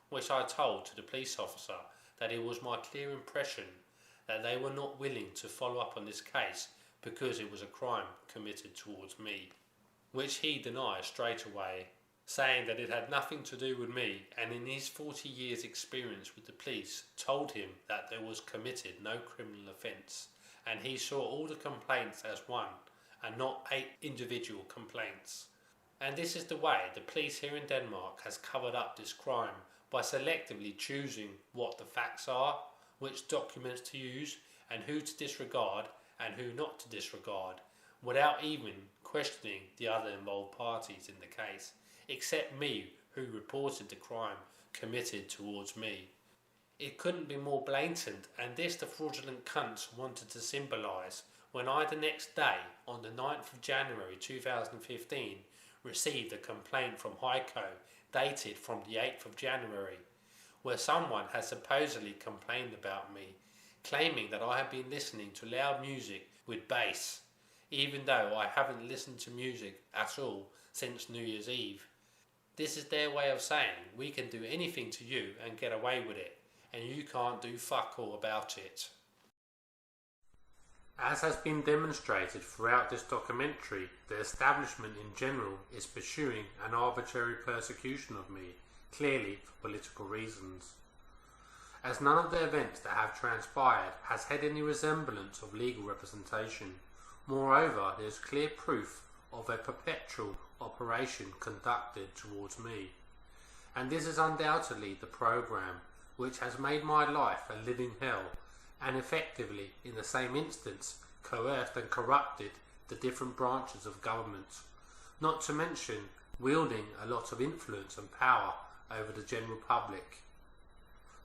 which I told to the police officer that it was my clear impression that they were not willing to follow up on this case because it was a crime committed towards me, which he denied straight away, saying that it had nothing to do with me, and in his 40 years experience with the police told him that there was committed no criminal offence and he saw all the complaints as one and not 8 individual complaints. And this is the way the police here in Denmark has covered up this crime by selectively choosing what the facts are, which documents to use, and who to disregard and who not to disregard, without even questioning the other involved parties in the case, except me, who reported the crime committed towards me. It couldn't be more blatant, and this the fraudulent cunts wanted to symbolise when I the next day, on the 9th of January 2015, received a complaint from Heiko dated from the 8th of January, where someone had supposedly complained about me, claiming that I had been listening to loud music with bass, even though I haven't listened to music at all since New Year's Eve. This is their way of saying we can do anything to you and get away with it, and you can't do fuck all about it. As has been demonstrated throughout this documentary, the establishment in general is pursuing an arbitrary persecution of me, clearly for political reasons. As none of the events that have transpired has had any resemblance of legal representation, moreover there is clear proof of a perpetual operation conducted towards me. And this is undoubtedly the program which has made my life a living hell, and effectively, in the same instance, coerced and corrupted the different branches of government, not to mention wielding a lot of influence and power over the general public.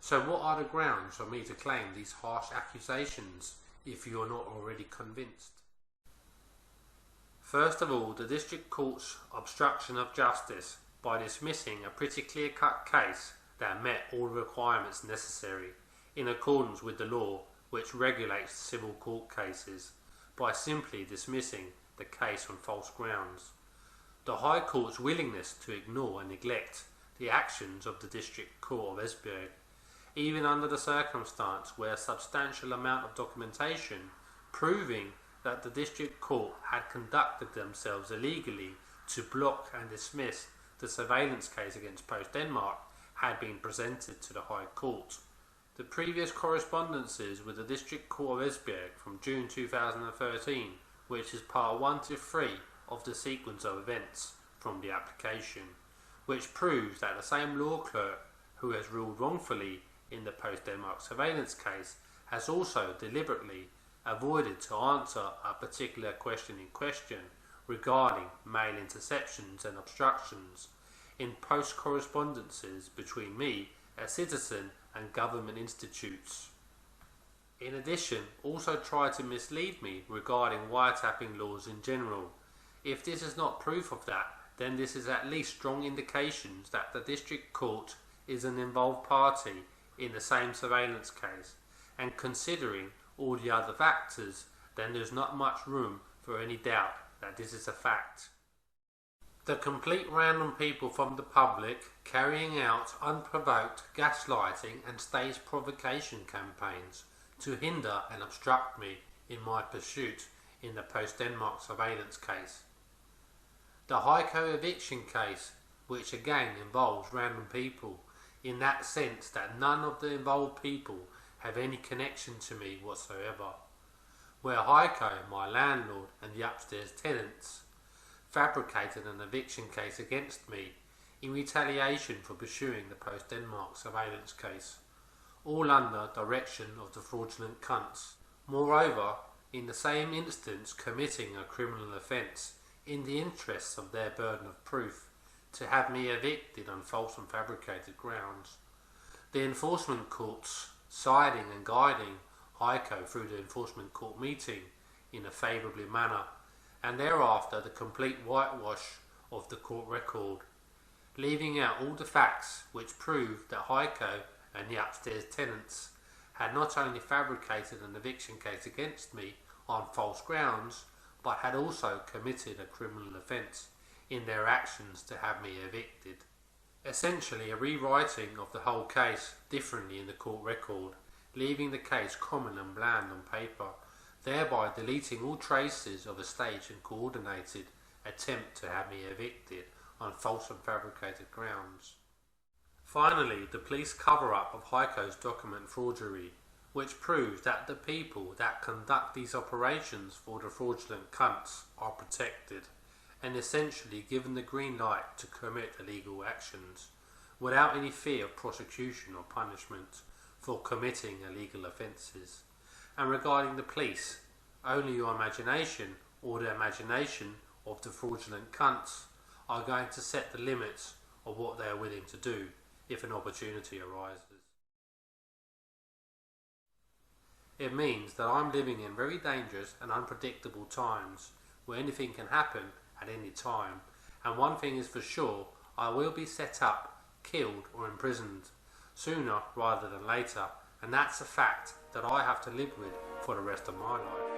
So what are the grounds for me to claim these harsh accusations if you are not already convinced? First of all, the District Court's obstruction of justice by dismissing a pretty clear-cut case that met all the requirements necessary in accordance with the law which regulates civil court cases, by simply dismissing the case on false grounds. The High Court's willingness to ignore and neglect the actions of the District Court of Esbjerg, even under the circumstance where a substantial amount of documentation proving that the District Court had conducted themselves illegally to block and dismiss the surveillance case against Post Denmark had been presented to the High Court. The previous correspondences with the District Court of Esbjerg from June 2013, which is part 1 to 3 of the sequence of events from the application, which proves that the same law clerk who has ruled wrongfully in the Post Denmark surveillance case has also deliberately avoided to answer a particular question in question regarding mail interceptions and obstructions in post correspondences between me, a citizen, and government institutes. In addition, also tried to mislead me regarding wiretapping laws in general. If this is not proof of that, then this is at least strong indications that the District Court is an involved party in the same surveillance case, and considering all the other factors, then there's not much room for any doubt that this is a fact. The complete random people from the public carrying out unprovoked gaslighting and stage provocation campaigns to hinder and obstruct me in my pursuit in the Post-Denmark surveillance case. The Heiko eviction case, which again involves random people, in that sense that none of the involved people have any connection to me whatsoever, where Heiko, my landlord, and the upstairs tenants fabricated an eviction case against me in retaliation for pursuing the Post Denmark surveillance case, all under direction of the fraudulent cunts. Moreover, in the same instance committing a criminal offence in the interests of their burden of proof to have me evicted on false and fabricated grounds. The enforcement courts siding and guiding Heiko through the enforcement court meeting in a favourably manner, and thereafter the complete whitewash of the court record, leaving out all the facts which proved that Heiko and the upstairs tenants had not only fabricated an eviction case against me on false grounds, but had also committed a criminal offence in their actions to have me evicted. Essentially a rewriting of the whole case differently in the court record, leaving the case common and bland on paper, thereby deleting all traces of a staged and coordinated attempt to have me evicted on false and fabricated grounds. Finally, the police cover-up of Heiko's document forgery, which proves that the people that conduct these operations for the fraudulent cunts are protected and essentially given the green light to commit illegal actions without any fear of prosecution or punishment for committing illegal offences. And regarding the police, only your imagination or the imagination of the fraudulent cunts are going to set the limits of what they are willing to do if an opportunity arises. It means that I'm living in very dangerous and unpredictable times where anything can happen at any time, and one thing is for sure, I will be set up, killed or imprisoned sooner rather than later, and that's a fact that I have to live with for the rest of my life.